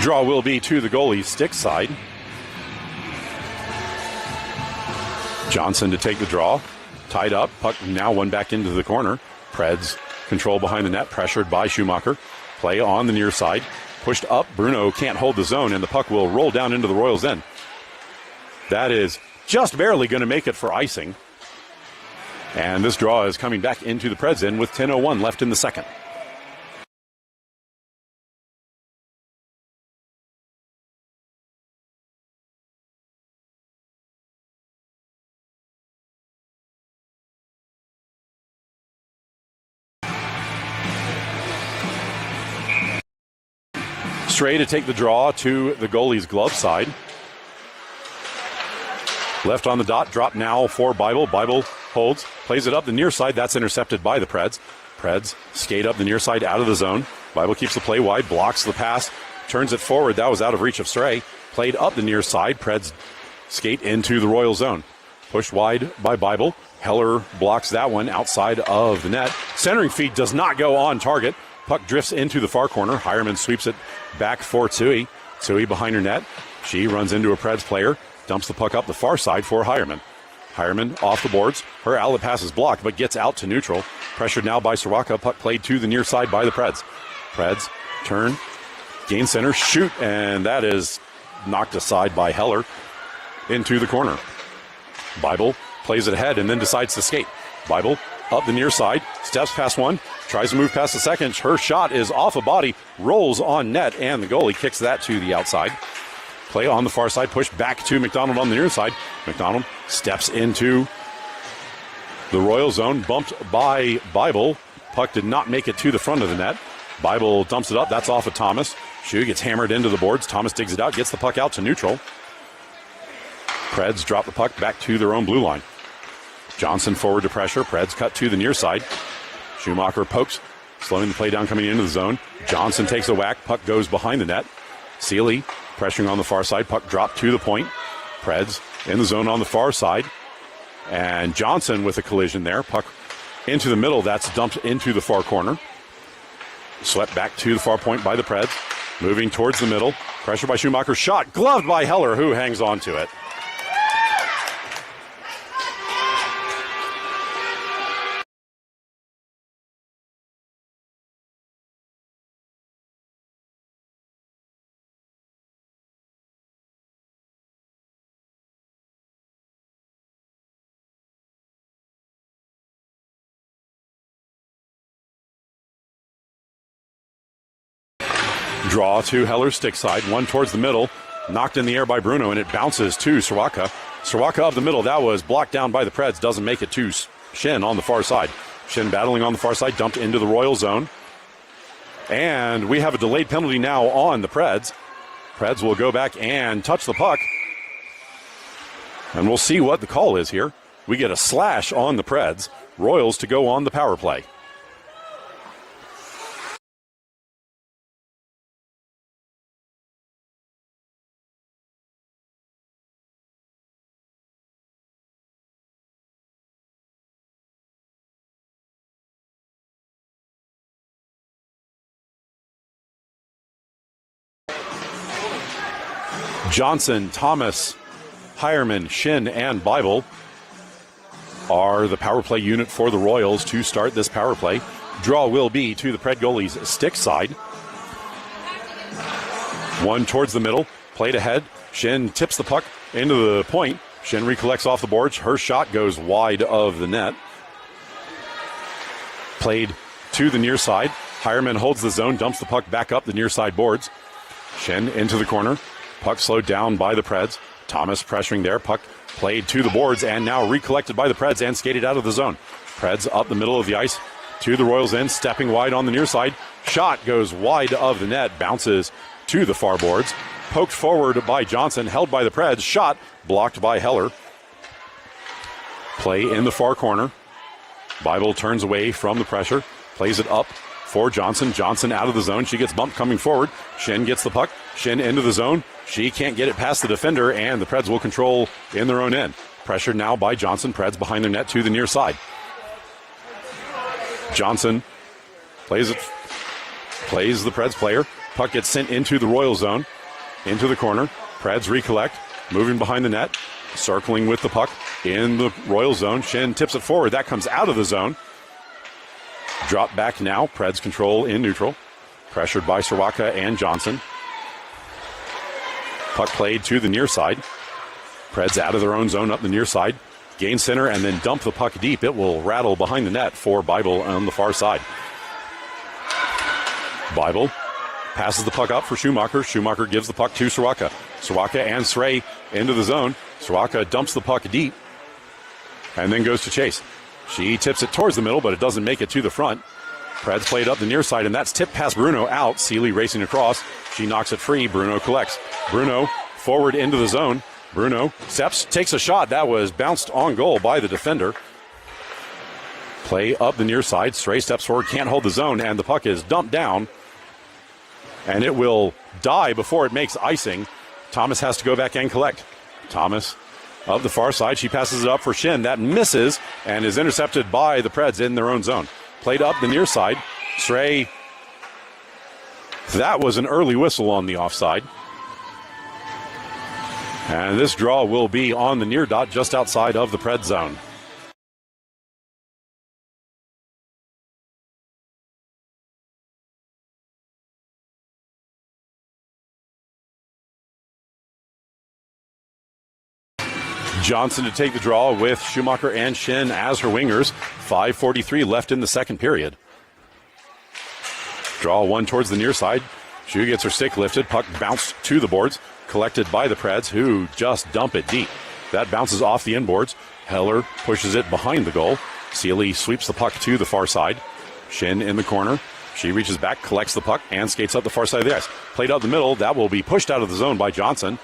Draw will be to the goalie's stick side. Johnson to take the draw. Tied up. Puck now one back into the corner. Preds control behind the net. Pressured by Schumacher. Play on the near side. Pushed up. Bruno can't hold the zone, and the puck will roll down into the Royals' end. That is just barely going to make it for icing. And this draw is coming back into the Preds end with 10:01 left in the second. Stray to take the draw to the goalie's glove side. Left on the dot, drop now for Bible. Bible holds, plays it up the near side. That's intercepted by the Preds. Preds skate up the near side out of the zone. Bible keeps the play wide, blocks the pass, turns it forward. That was out of reach of Stray. Played up the near side. Preds skate into the Royal zone. Pushed wide by Bible. Heller blocks that one outside of the net. Centering feed does not go on target. Puck drifts into the far corner. Hireman sweeps it back for Tsui. Tsui behind her net. She runs into a Preds player. Dumps the puck up the far side for Hireman. Hireman off the boards. Her outlet pass is blocked, but gets out to neutral. Pressured now by Soroka. Puck played to the near side by the Preds. Preds turn, gain center, shoot, and that is knocked aside by Heller into the corner. Bible plays it ahead and then decides to skate. Bible up the near side, steps past one, tries to move past the second. Her shot is off a body, rolls on net, and the goalie kicks that to the outside. Play on the far side, push back to McDonald on the near side. McDonald steps into the Royal zone, bumped by Bible. Puck did not make it to the front of the net. Bible dumps it up. That's off of Thomas. Shoe gets hammered into the boards. Thomas digs it out, gets the puck out to neutral. Preds drop the puck back to their own blue line. Johnson forward to pressure. Preds cut to the near side. Schumacher pokes, slowing the play down coming into the zone. Johnson takes a whack. Puck goes behind the net. Seeley pressuring on the far side. Puck dropped to the point. Preds in the zone on the far side. And Johnson with a collision there. Puck into the middle. That's dumped into the far corner. Swept back to the far point by the Preds. Moving towards the middle. Pressure by Schumacher. Shot gloved by Heller, who hangs on to it. Draw to Heller's stick side, one towards the middle, knocked in the air by Bruno, and it bounces to Soroka. Soroka up the middle, that was blocked down by the Preds, doesn't make it to Shin on the far side. Shin battling on the far side, dumped into the Royal zone. And we have a delayed penalty now on the Preds. Preds will go back and touch the puck. And we'll see what the call is here. We get a slash on the Preds. Royals to go on the power play. Johnson, Thomas, Hireman, Shin, and Bible are the power play unit for the Royals to start this power play. Draw will be to the Pred goalie's stick side. One towards the middle, played ahead. Shin tips the puck into the point. Shin recollects off the boards. Her shot goes wide of the net. Played to the near side. Hireman holds the zone, dumps the puck back up the near side boards. Shin into the corner. Puck slowed down by the Preds. Thomas pressuring there. Puck played to the boards and now recollected by the Preds and skated out of the zone. Preds up the middle of the ice to the Royals end, stepping wide on the near side. Shot goes wide of the net, bounces to the far boards. Poked forward by Johnson, held by the Preds. Shot blocked by Heller. Play in the far corner. Bible turns away from the pressure, plays it up for Johnson. Johnson out of the zone. She gets bumped coming forward. Shin gets the puck. Shin into the zone. She can't get it past the defender, and the Preds will control in their own end. Pressured now by Johnson. Preds behind their net to the near side. Johnson plays the Preds player. Puck gets sent into the Royal zone, into the corner. Preds recollect, moving behind the net, circling with the puck in the Royal zone. Shin tips it forward. That comes out of the zone. Drop back now. Preds control in neutral. Pressured by Soroka and Johnson. Puck played to the near side. Preds out of their own zone up the near side. Gain center and then dump the puck deep. It will rattle behind the net for Bible on the far side. Bible passes the puck up for Schumacher. Schumacher gives the puck to Soroka. Soroka and Srey into the zone. Soroka dumps the puck deep and then goes to chase. She tips it towards the middle, but it doesn't make it to the front. Preds played up the near side, and that's tipped past Bruno out. Seeley racing across. She knocks it free. Bruno collects. Bruno forward into the zone. Bruno steps, takes a shot. That was bounced on goal by the defender. Play up the near side. Stray steps forward, can't hold the zone, and the puck is dumped down. And it will die before it makes icing. Thomas has to go back and collect. Thomas of the far side. She passes it up for Shin. That misses and is intercepted by the Preds in their own zone. Played up the near side. Stray. That was an early whistle on the offside. And this draw will be on the near dot just outside of the Preds zone. Johnson to take the draw with Schumacher and Shin as her wingers. 5:43 left in the second period. Draw one towards the near side. Shu gets her stick lifted. Puck bounced to the boards. Collected by the Preds, who just dump it deep. That bounces off the inboards. Heller pushes it behind the goal. Seeley sweeps the puck to the far side. Shin in the corner. She reaches back, collects the puck, and skates up the far side of the ice. Played out the middle. That will be pushed out of the zone by Johnson.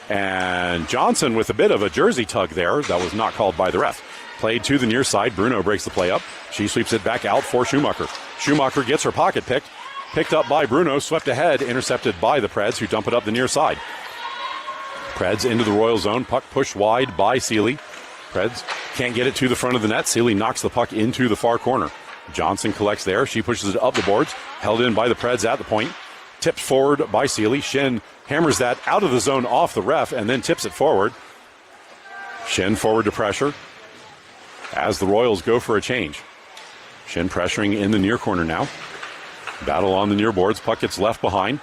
And Johnson with a bit of a jersey tug there. That was not called by the ref. Played to the near side. Bruno breaks the play up. She sweeps it back out for Schumacher. Schumacher gets her pocket picked. Picked up by Bruno. Swept ahead. Intercepted by the Preds, who dump it up the near side. Preds into the Royal zone. Puck pushed wide by Seeley. Preds can't get it to the front of the net. Seeley knocks the puck into the far corner. Johnson collects there. She pushes it up the boards. Held in by the Preds at the point. Tipped forward by Seeley. Shin hammers that out of the zone off the ref and then tips it forward. Shin forward to pressure as the Royals go for a change. Shin pressuring in the near corner now. Battle on the near boards. Puck gets left behind.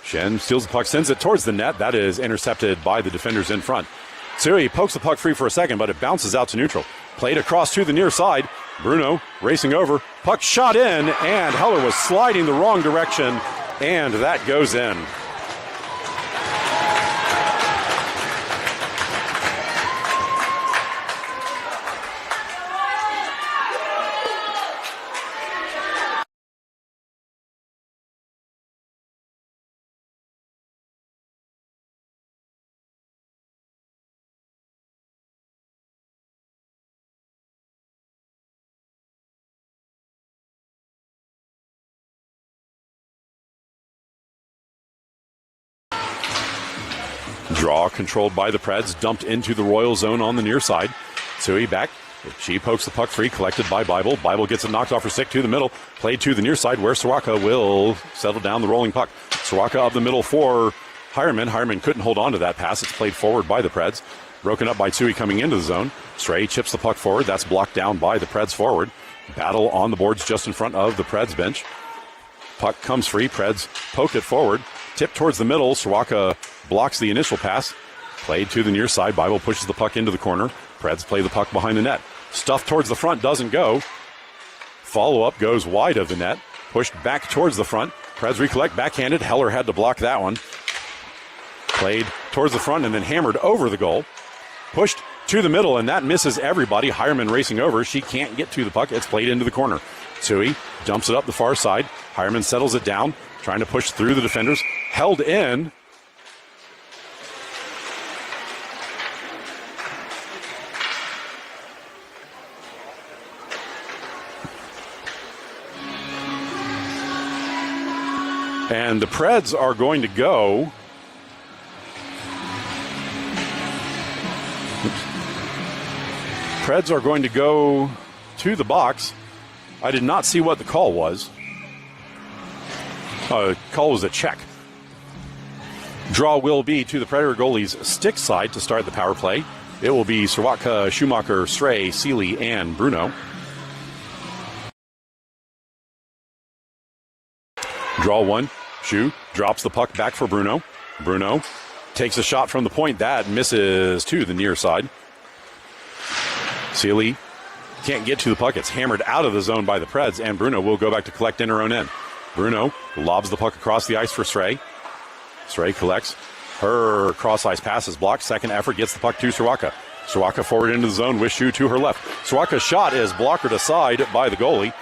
Shin steals the puck, sends it towards the net. That is intercepted by the defenders in front. Tsui pokes the puck free for a second, but it bounces out to neutral. Played across to the near side. Bruno racing over. Puck shot in, and Heller was sliding the wrong direction, and that goes in. Draw controlled by the Preds, dumped into the Royal zone on the near side. Tsui back. She pokes the puck free, collected by Bible. Bible gets it knocked off her stick to the middle. Played to the near side where Soroka will settle down the rolling puck. Soroka up the middle for Hireman. Hireman couldn't hold on to that pass. It's played forward by the Preds. Broken up by Tsui coming into the zone. Stray chips the puck forward. That's blocked down by the Preds forward. Battle on the boards just in front of the Preds bench. Puck comes free. Preds poke it forward. Tip towards the middle. Soroka blocks the initial pass. Played to the near side. Bible pushes the puck into the corner. Preds play the puck behind the net. Stuff towards the front doesn't go. Follow-up goes wide of the net. Pushed back towards the front. Preds recollect backhanded. Heller had to block that one. Played towards the front and then hammered over the goal. Pushed to the middle, and that misses everybody. Hireman racing over. She can't get to the puck. It's played into the corner. Tsui dumps it up the far side. Hireman settles it down, trying to push through the defenders. Held in. And the Preds are going to go. Preds are going to go to the box. I did not see what the call was. Call was a check. Draw will be to the Predator goalie's stick side to start the power play. It will be Soroka, Schumacher, Stray, Seeley, and Bruno. Draw one. Shu drops the puck back for Bruno. Bruno takes a shot from the point. That misses to the near side. Seeley can't get to the puck. It's hammered out of the zone by the Preds, and Bruno will go back to collect in her own end. Bruno lobs the puck across the ice for Stray. Stray collects. Her cross-ice pass is blocked. Second effort gets the puck to Soroka. Soroka forward into the zone with Shu to her left. Soroka's shot is blockered aside by the goalie.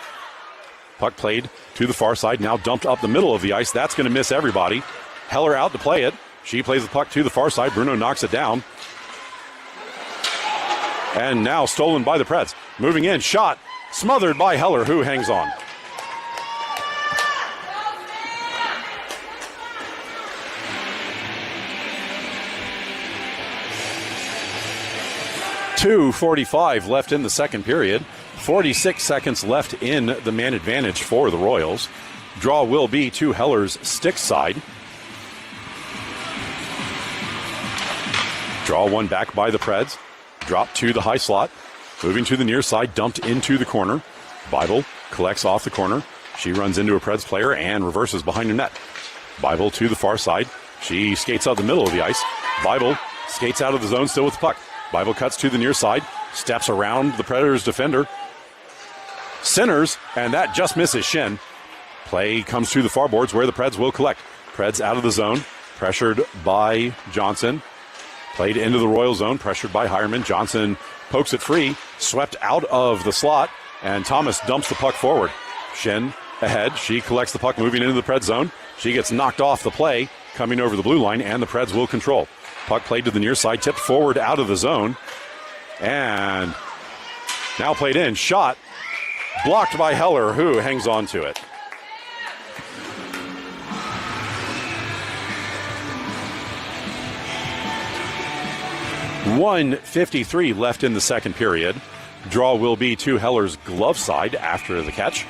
Puck played to the far side, now dumped up the middle of the ice. That's going to miss everybody. Heller out to play it. She plays the puck to the far side. Bruno knocks it down. And now stolen by the Preds. Moving in, shot, smothered by Heller, who hangs on. .2:45 left in the second period. 46 seconds left in the man advantage for the Royals. Draw will be to Heller's stick side. Draw one back by the Preds. Drop to the high slot. Moving to the near side, dumped into the corner. Bible collects off the corner. She runs into a Preds player and reverses behind the net. Bible to the far side. She skates out the middle of the ice. Bible skates out of the zone still with the puck. Bible cuts to the near side, steps around the Predators defender, centers, and that just misses Shin. Play comes to the far boards where the Preds will collect. Preds out of the zone, pressured by Johnson. Played into the Royal zone, pressured by Hireman. Johnson pokes it free, swept out of the slot, and Thomas dumps the puck forward. Shin ahead, she collects the puck moving into the Preds zone. She gets knocked off the play, coming over the blue line, and the Preds will control. Puck played to the near side, tipped forward out of the zone. And now played in, shot, blocked by Heller, who hangs on to it. .153 left in the second period. Draw will be to Heller's glove side after the catch.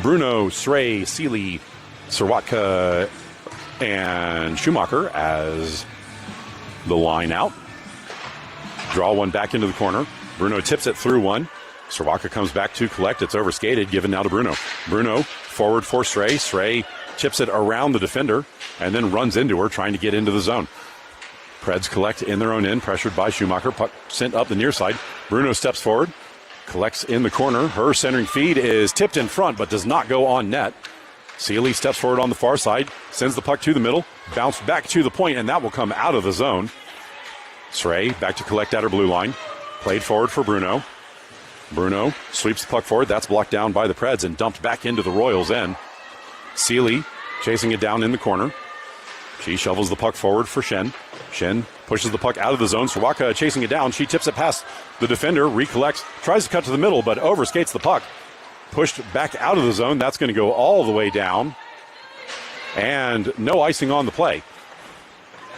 Bruno, Srey, Seeley, Sirwatka, and Schumacher as the line out. Draw one back into the corner. Bruno tips it through one. Sirwatka comes back to collect. It's overskated, given now to Bruno. Bruno forward for Srey. Srey chips it around the defender and then runs into her, trying to get into the zone. Preds collect in their own end, pressured by Schumacher. Puck sent up the near side. Bruno steps forward, collects in the corner. Her centering feed is tipped in front, but does not go on net. Seeley steps forward on the far side, sends the puck to the middle, bounced back to the point, and that will come out of the zone. Srey back to collect at her blue line. Played forward for Bruno. Bruno sweeps the puck forward. That's blocked down by the Preds and dumped back into the Royals' end. Seeley chasing it down in the corner. She shovels the puck forward for Shen. Shen pushes the puck out of the zone. Sirwatka chasing it down. She tips it past the defender, recollects, tries to cut to the middle, but overskates the puck. Pushed back out of the zone. That's going to go all the way down. And no icing on the play.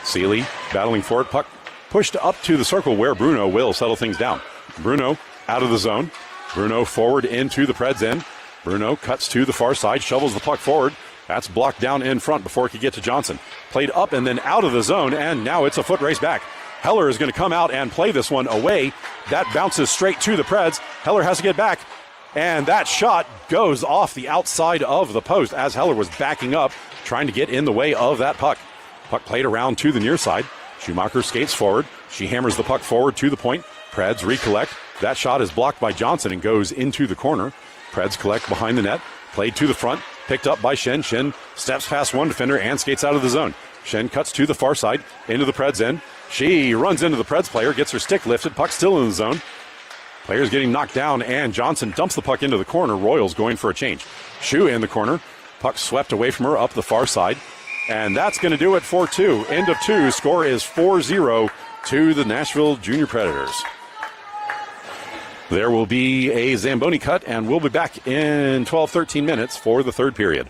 Seeley battling for it. Puck pushed up to the circle where Bruno will settle things down. Bruno out of the zone. Bruno forward into the Preds end. Bruno cuts to the far side, shovels the puck forward. That's blocked down in front before it could get to Johnson. Played up and then out of the zone, and now it's a foot race back. Heller is going to come out and play this one away. That bounces straight to the Preds. Heller has to get back. And that shot goes off the outside of the post as Heller was backing up, trying to get in the way of that puck. Puck played around to the near side. Schumacher skates forward. She hammers the puck forward to the point. Preds recollect. That shot is blocked by Johnson and goes into the corner. Preds collect behind the net. Played to the front. Picked up by Shen. Shen steps past one defender and skates out of the zone. Shen cuts to the far side into the Preds end. She runs into the Preds player, gets her stick lifted. Puck still in the zone. Players getting knocked down, and Johnson dumps the puck into the corner. Royals going for a change. Shu in the corner. Puck swept away from her up the far side. And that's going to do it for two. End of two. Score is 4-0 to the Nashville Junior Predators. There will be a Zamboni cut, and we'll be back in 12-13 minutes for the third period.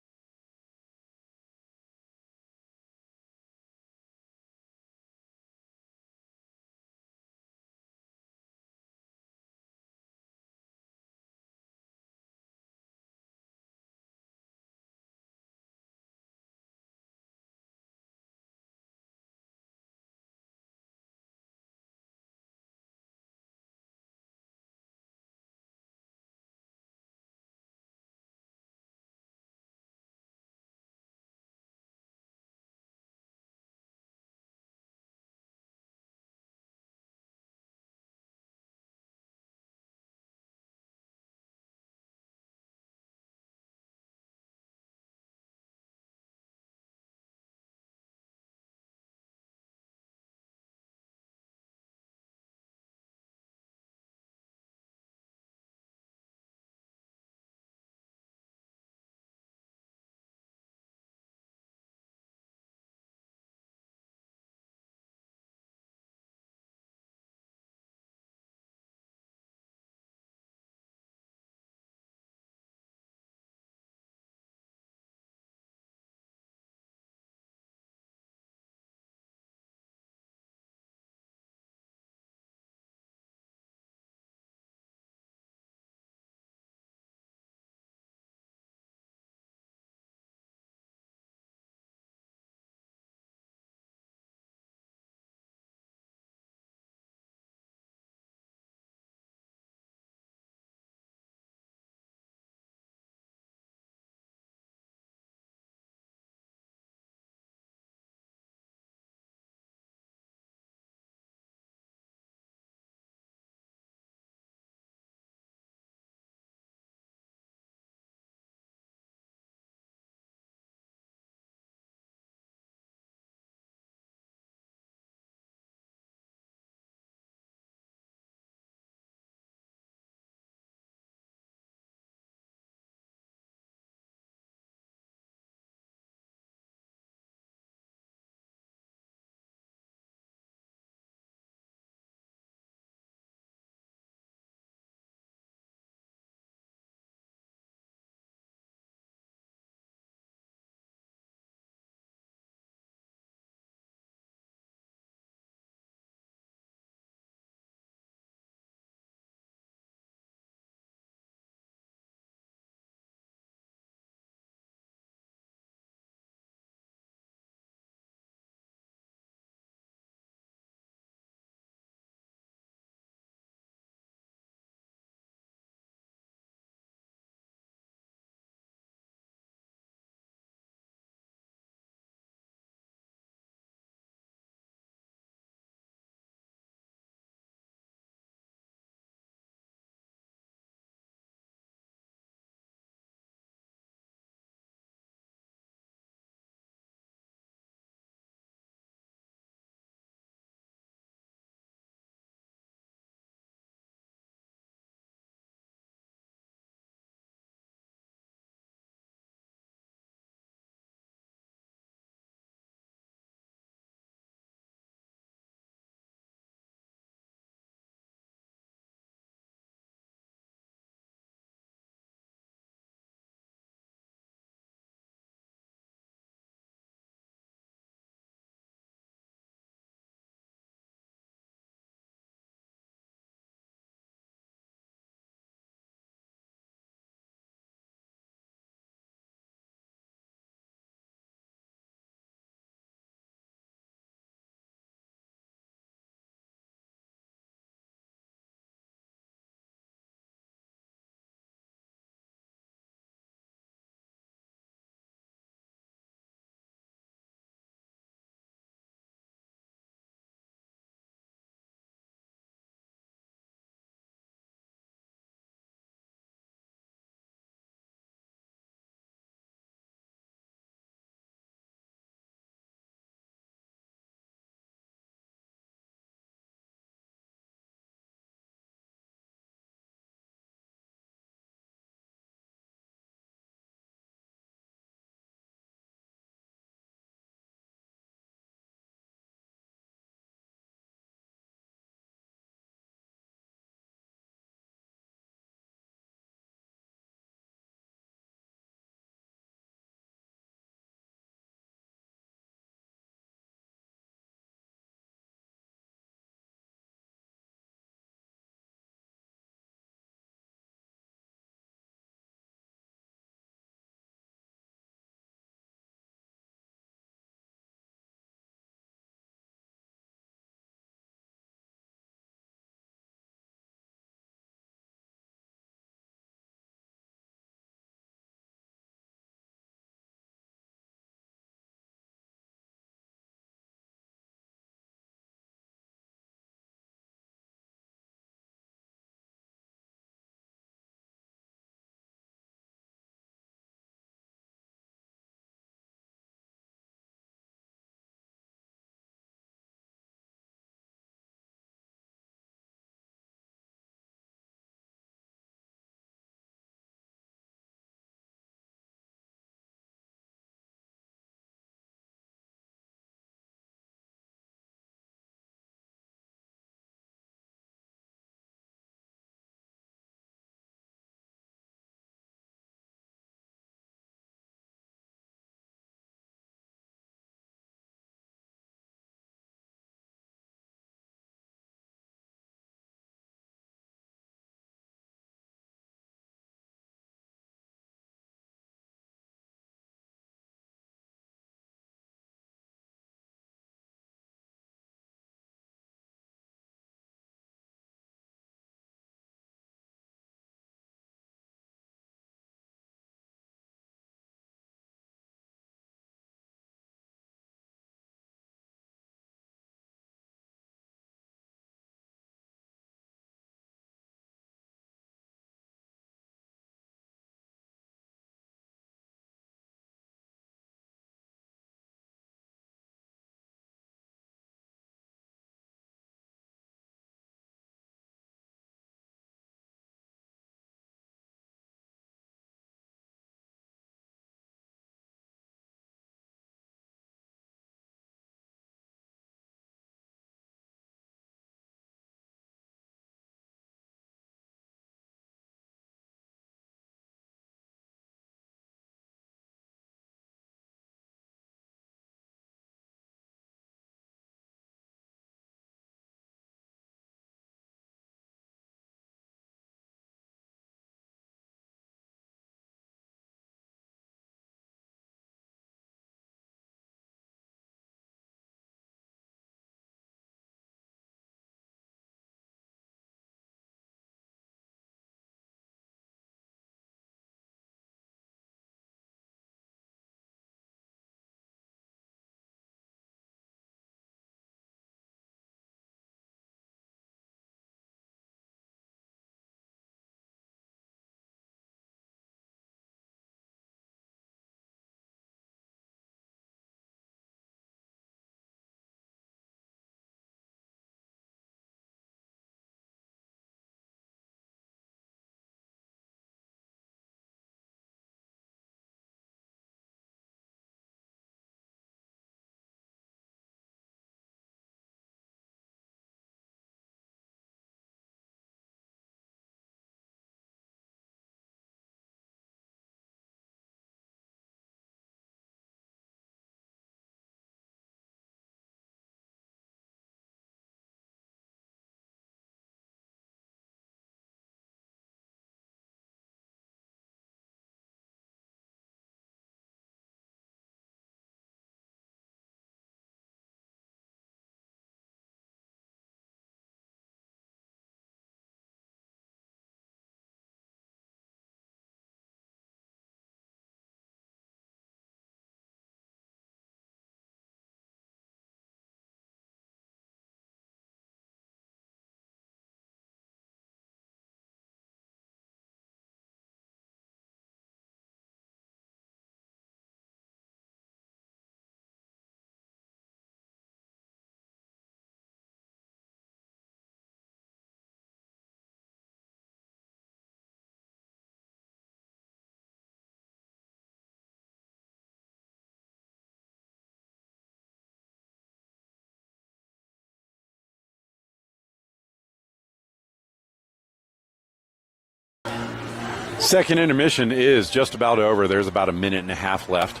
Second intermission is just about over. There's about a minute and a half left.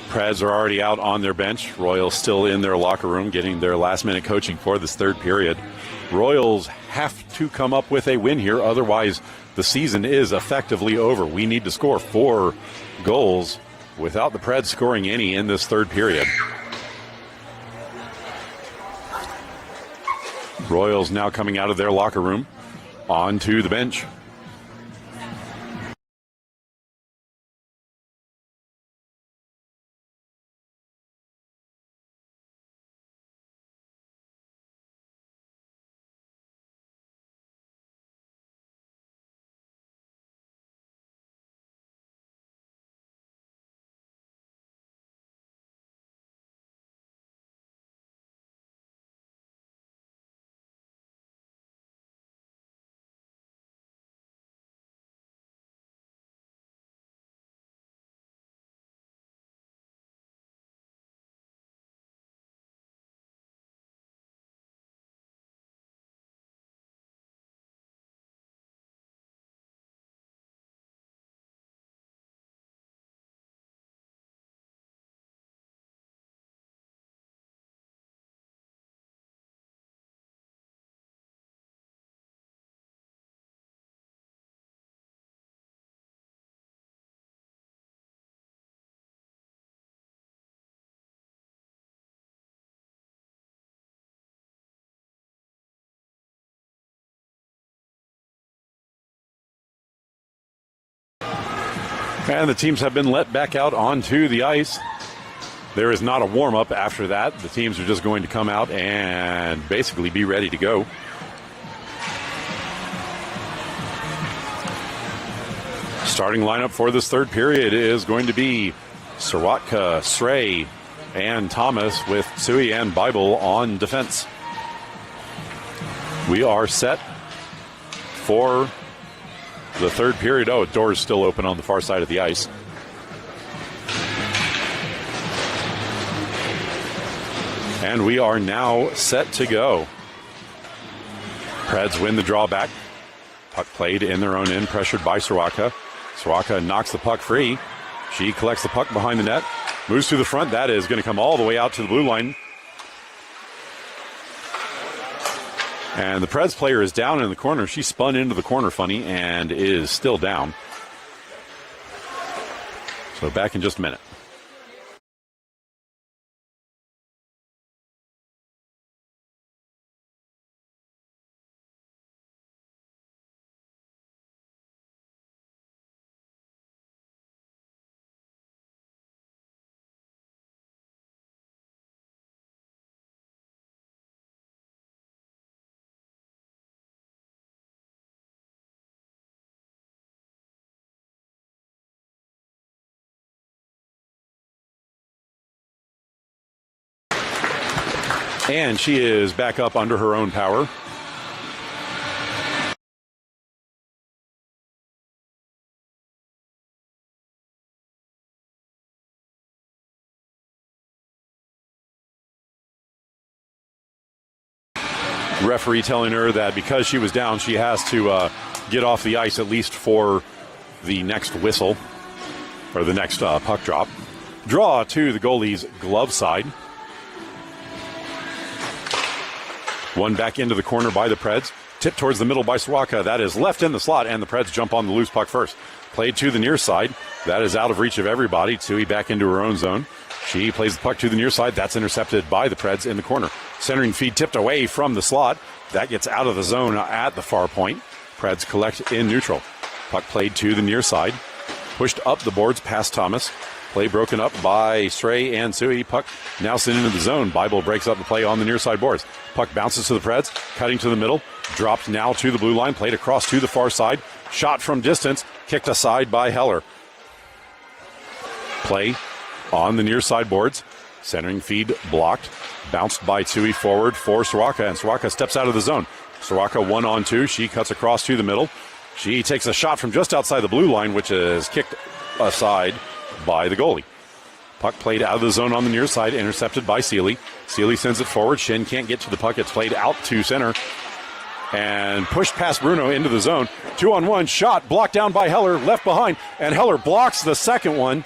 Preds are already out on their bench. Royals still in their locker room getting their last-minute coaching for this third period. Royals have to come up with a win here. Otherwise, the season is effectively over. We need to score 4 goals without the Preds scoring any in this third period. Royals now coming out of their locker room onto the bench. And the teams have been let back out onto the ice. There is not a warm-up after that. The teams are just going to come out and basically be ready to go. Starting lineup for this third period is going to be Sorotka, Srey, and Thomas with Tsui and Bible on defense. We are set for the third period. Oh, door's still open on the far side of the ice. And we are now set to go. Preds win the drawback. Puck played in their own end, pressured by Sorotka. Sorotka knocks the puck free. She collects the puck behind the net, moves to the front. That is going to come all the way out to the blue line. And the Preds player is down in the corner. She spun into the corner funny and is still down. So back in just a minute. And she is back up under her own power. Referee telling her that because she was down, she has to get off the ice at least for the next whistle, or the next puck drop. Draw to the goalie's glove side. One back into the corner by the Preds. Tipped towards the middle by Sorotka. That is left in the slot, and the Preds jump on the loose puck first. Played to the near side. That is out of reach of everybody. Tsui back into her own zone. She plays the puck to the near side. That's intercepted by the Preds in the corner. Centering feed tipped away from the slot. That gets out of the zone at the far point. Preds collect in neutral. Puck played to the near side. Pushed up the boards past Thomas. Play broken up by Srey and Tsui. Puck now sent into the zone. Bible breaks up the play on the near side boards. Puck bounces to the Preds, cutting to the middle. Dropped now to the blue line. Played across to the far side. Shot from distance. Kicked aside by Heller. Play on the near side boards. Centering feed blocked. Bounced by Tsui forward for Sorotka. And Sorotka steps out of the zone. Sorotka 1-on-2. She cuts across to the middle. She takes a shot from just outside the blue line, which is kicked aside by the goalie. Puck played out of the zone on the near side, intercepted by Seeley. Seeley sends it forward. Shin can't get to the puck. It's played out to center. and pushed past Bruno into the zone. 2-on-1 shot blocked down by Heller, left behind, and Heller blocks the second one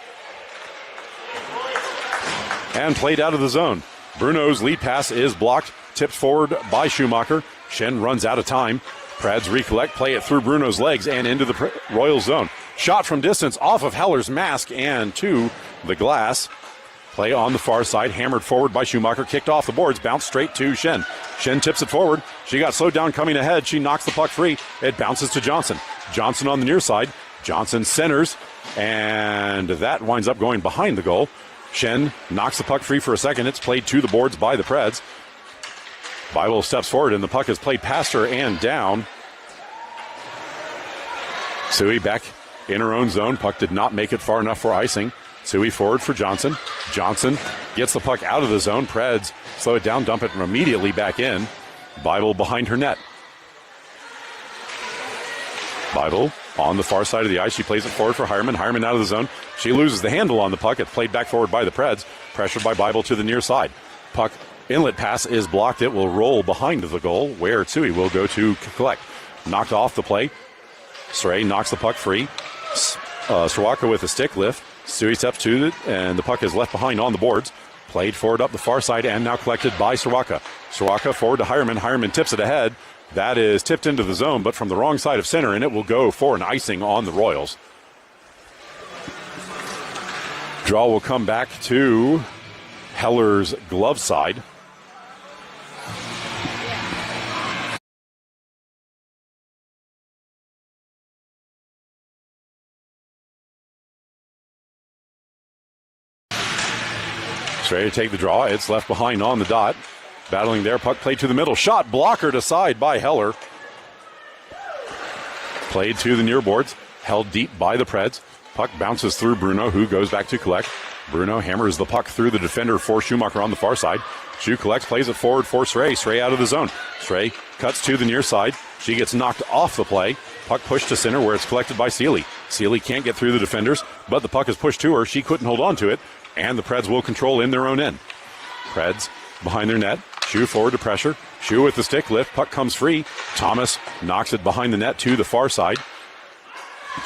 and played out of the zone. Bruno's lead pass is blocked, tipped forward by Schumacher. Shen runs out of time. Preds recollect, play it through Bruno's legs and into the Royals zone. Shot from distance off of Heller's mask and to the glass. Play on the far side, hammered forward by Schumacher, kicked off the boards, bounced straight to Shen. Shen tips it forward. She got slowed down coming ahead. She knocks the puck free. It bounces to Johnson. Johnson on the near side. Johnson centers, and that winds up going behind the goal. Shen knocks the puck free for a second. It's played to the boards by the Preds. Bible steps forward, and the puck is played past her and down. Sui back in her own zone. Puck did not make it far enough for icing. Sui forward for Johnson. Johnson gets the puck out of the zone. Preds slow it down, dump it immediately back in. Bible behind her net. Bible on the far side of the ice. She plays it forward for Hireman. Hireman out of the zone. She loses the handle on the puck. It's played back forward by the Preds. Pressured by Bible to the near side. Puck inlet pass is blocked. It will roll behind the goal where Tsui will go to collect. Knocked off the play. Srey knocks the puck free. Srawaka with a stick lift. Tsui steps to it, and the puck is left behind on the boards. Played forward up the far side and now collected by Srawaka. Srawaka forward to Hireman. Hireman tips it ahead. That is tipped into the zone, but from the wrong side of center, and it will go for an icing on the Royals. Draw will come back to Heller's glove side. Ready to take the draw. It's left behind on the dot. Battling there. Puck played to the middle. Shot blocker to side by Heller. Played to the near boards. Held deep by the Preds. Puck bounces through Bruno, who goes back to collect. Bruno hammers the puck through the defender for Schumacher on the far side. Schu collects, plays it forward for Srey. Srey out of the zone. Srey cuts to the near side. She gets knocked off the play. Puck pushed to center where it's collected by Seeley. Seeley can't get through the defenders, but the puck is pushed to her. She couldn't hold on to it. And the Preds will control in their own end. Preds behind their net. Schu forward to pressure. Schu with the stick lift. Puck comes free. Thomas knocks it behind the net to the far side.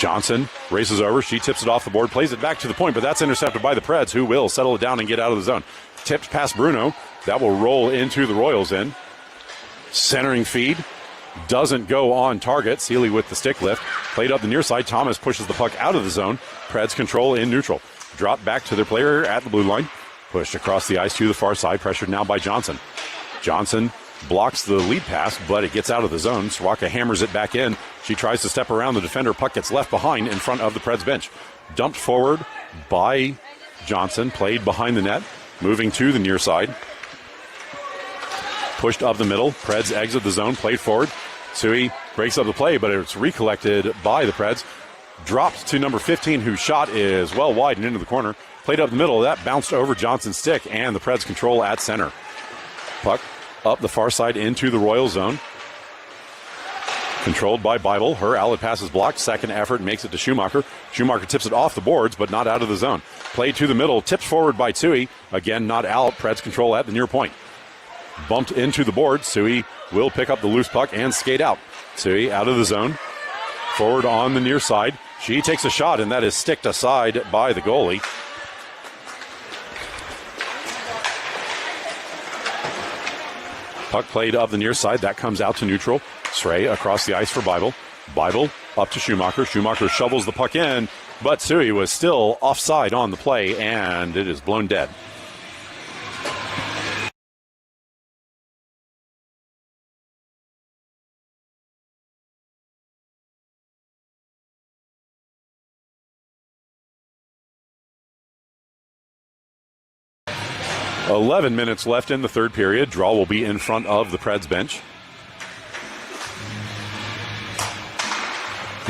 Johnson races over. She tips it off the board. Plays it back to the point, but that's intercepted by the Preds, who will settle it down and get out of the zone. Tipped past Bruno. That will roll into the Royals end. Centering feed. Doesn't go on target. Seeley with the stick lift. Played up the near side. Thomas pushes the puck out of the zone. Preds control in neutral. Drop back to their player at the blue line. Pushed across the ice to the far side. Pressured now by Johnson. Johnson blocks the lead pass, but it gets out of the zone. Srawaka hammers it back in. She tries to step around the defender. Puck gets left behind in front of the Preds bench. Dumped forward by Johnson. Played behind the net. Moving to the near side. Pushed up the middle. Preds exit the zone. Played forward. Tsui breaks up the play, but it's recollected by the Preds. Dropped to number 15, whose shot is well wide and into the corner. Played up the middle. That bounced over Johnson's stick, and the Preds control at center. Puck up the far side into the Royal zone. Controlled by Bible. Her outlet pass is blocked. Second effort makes it to Schumacher. Schumacher tips it off the boards, but not out of the zone. Played to the middle. Tipped forward by Tsui. Again, not out. Preds control at the near point. Bumped into the board. Tsui will pick up the loose puck and skate out. Tsui out of the zone. Forward on the near side. She takes a shot, and that is sticked aside by the goalie. Puck played up the near side. That comes out to neutral. Srey across the ice for Bible. Bible up to Schumacher. Schumacher shovels the puck in, but Tsui was still offside on the play, and it is blown dead. .11 minutes left in the third period. Draw will be in front of the Preds bench.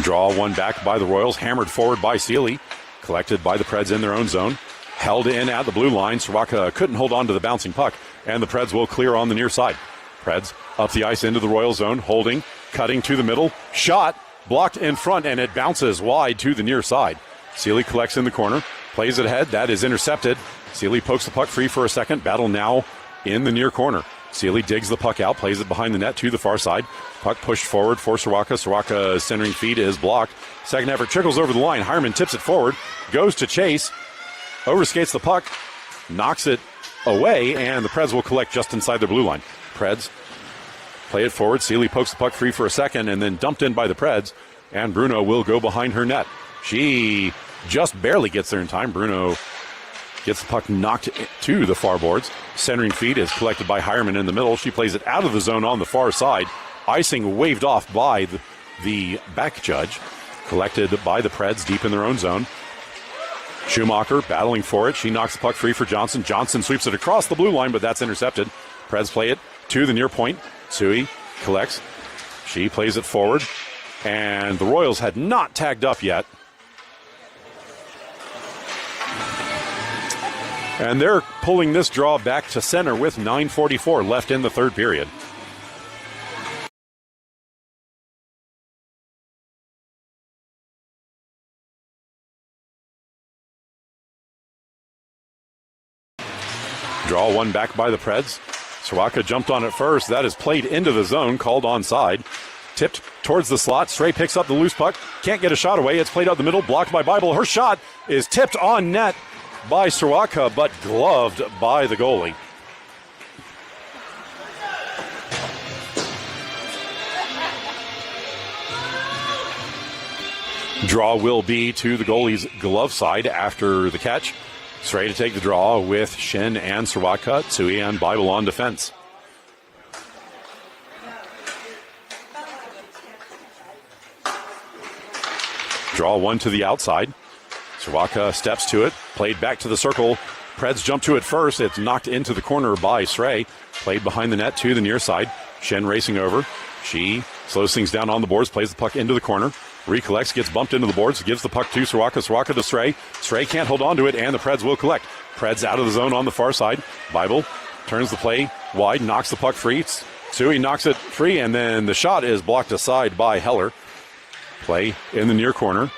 Draw one back by the Royals. Hammered forward by Seeley. Collected by the Preds in their own zone. Held in at the blue line. Srawaka couldn't hold on to the bouncing puck, and the Preds will clear on the near side. Preds up the ice into the Royal zone. Holding. Cutting to the middle. Shot. Blocked in front, and it bounces wide to the near side. Seeley collects in the corner. Plays it ahead. That is intercepted. Seeley pokes the puck free for a second. Battle now in the near corner. Sealy digs the puck out, plays it behind the net to the far side. Puck pushed forward for Soroka. Soroka's centering feed is blocked. Second effort trickles over the line. Hireman tips it forward, goes to chase, overskates the puck, knocks it away, and the Preds will collect just inside the blue line. Preds play it forward. Sealy pokes the puck free for a second and then dumped in by the Preds, and Bruno will go behind her net. She just barely gets there in time. Bruno gets the puck knocked to the far boards. Centering feed is collected by Hireman in the middle. She plays it out of the zone on the far side. Icing waved off by the back judge. Collected by the Preds deep in their own zone. Schumacher battling for it. She knocks the puck free for Johnson. Johnson sweeps it across the blue line, but that's intercepted. Preds play it to the near point. Sui collects. She plays it forward. And the Royals had not tagged up yet. And they're pulling this draw back to center with 9:44 left in the third period. Draw one back by the Preds. Soroka jumped on it first. That is played into the zone, called onside. Tipped towards the slot. Stray picks up the loose puck. Can't get a shot away. It's played out the middle, blocked by Bible. Her shot is tipped on net by Soroka, but gloved by the goalie. Draw will be to the goalie's glove side after the catch. Stray to take the draw with Shin and Soroka, Tsui and Bible on defense. Draw one to the outside. Soroka steps to it, played back to the circle. Preds jump to it first. It's knocked into the corner by Stray. Played behind the net to the near side. Shen racing over. She slows things down on the boards, plays the puck into the corner. Recollects, gets bumped into the boards, gives the puck to Soroka. Soroka to Stray. Stray can't hold on to it, and the Preds will collect. Preds out of the zone on the far side. Bible turns the play wide, knocks the puck free. Tsui knocks it free, and then the shot is blocked aside by Heller. Play in the near corner.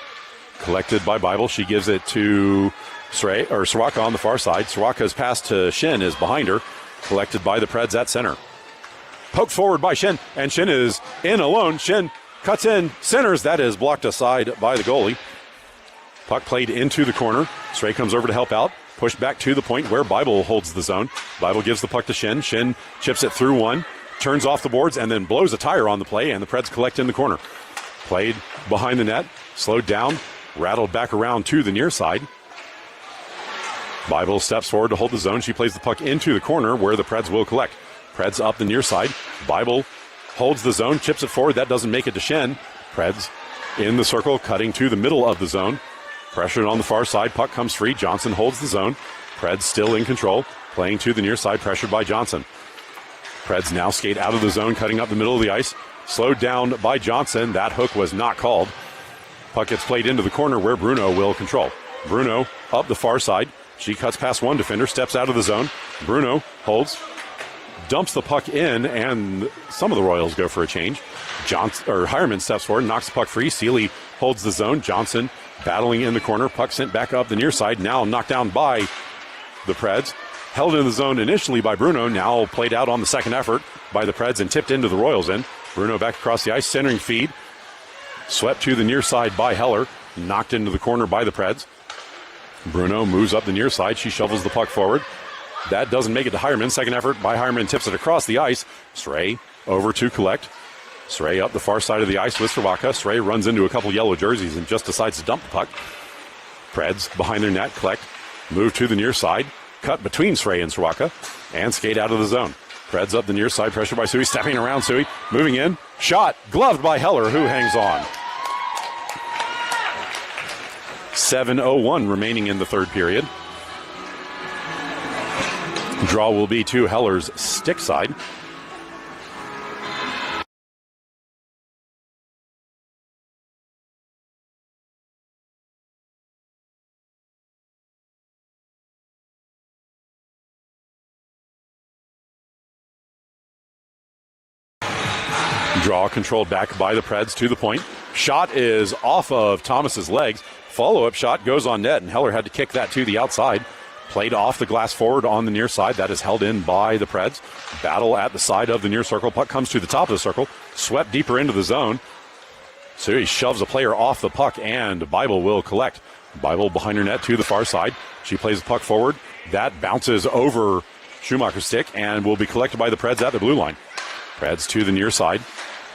Collected by Bible. She gives it to Soroka on the far side. Soroka's pass to Shin is behind her. Collected by the Preds at center. Poked forward by Shin, and Shin is in alone. Shin cuts in, centers. That is blocked aside by the goalie. Puck played into the corner. Stray comes over to help out. Pushed back to the point where Bible holds the zone. Bible gives the puck to Shin. Shin chips it through one. Turns off the boards and then blows a tire on the play, and the Preds collect in the corner. Played behind the net. Slowed down. Rattled back around to the near side. Bible steps forward to hold the zone. She plays the puck into the corner where the Preds will collect. Preds up the near side. Bible holds the zone, chips it forward. That doesn't make it to Shen. Preds in the circle, cutting to the middle of the zone. Pressured on the far side. Puck comes free. Johnson holds the zone. Preds still in control. Playing to the near side, pressured by Johnson. Preds now skate out of the zone, cutting up the middle of the ice. Slowed down by Johnson. That hook was not called. Puck gets played into the corner where Bruno will control. Bruno up the far side. She cuts past one defender, steps out of the zone. Bruno holds, dumps the puck in, and some of the Royals go for a change. Hireman steps forward, knocks the puck free. Sealy holds the zone. Johnson battling in the corner. Puck sent back up the near side. Now knocked down by the Preds. Held in the zone initially by Bruno. Now played out on the second effort by the Preds and tipped into the Royals end. Bruno back across the ice, centering feed. Swept to the near side by Heller. Knocked into the corner by the Preds. Bruno moves up the near side. She shovels the puck forward. That doesn't make it to Hireman. Second effort by Hireman tips it across the ice. Stray over to collect. Stray up the far side of the ice with Soroka. Stray runs into a couple yellow jerseys and just decides to dump the puck. Preds behind their net collect. Move to the near side. Cut between Stray and Soroka. And skate out of the zone. Preds up the near side. Pressure by Sui. Stepping around Sui. Moving in. Shot. Gloved by Heller, who hangs on. 7:01 remaining in the third period. Draw will be to Heller's stick side. Draw controlled back by the Preds to the point. Shot is off of Thomas's legs. Follow-up shot goes on net, and Heller had to kick that to the outside. Played off the glass forward on the near side. That is held in by the Preds. Battle at the side of the near circle. Puck comes to the top of the circle. Swept deeper into the zone. So he shoves a player off the puck, and Bible will collect. Bible behind her net to the far side. She plays the puck forward. That bounces over Schumacher's stick and will be collected by the Preds at the blue line. Preds to the near side.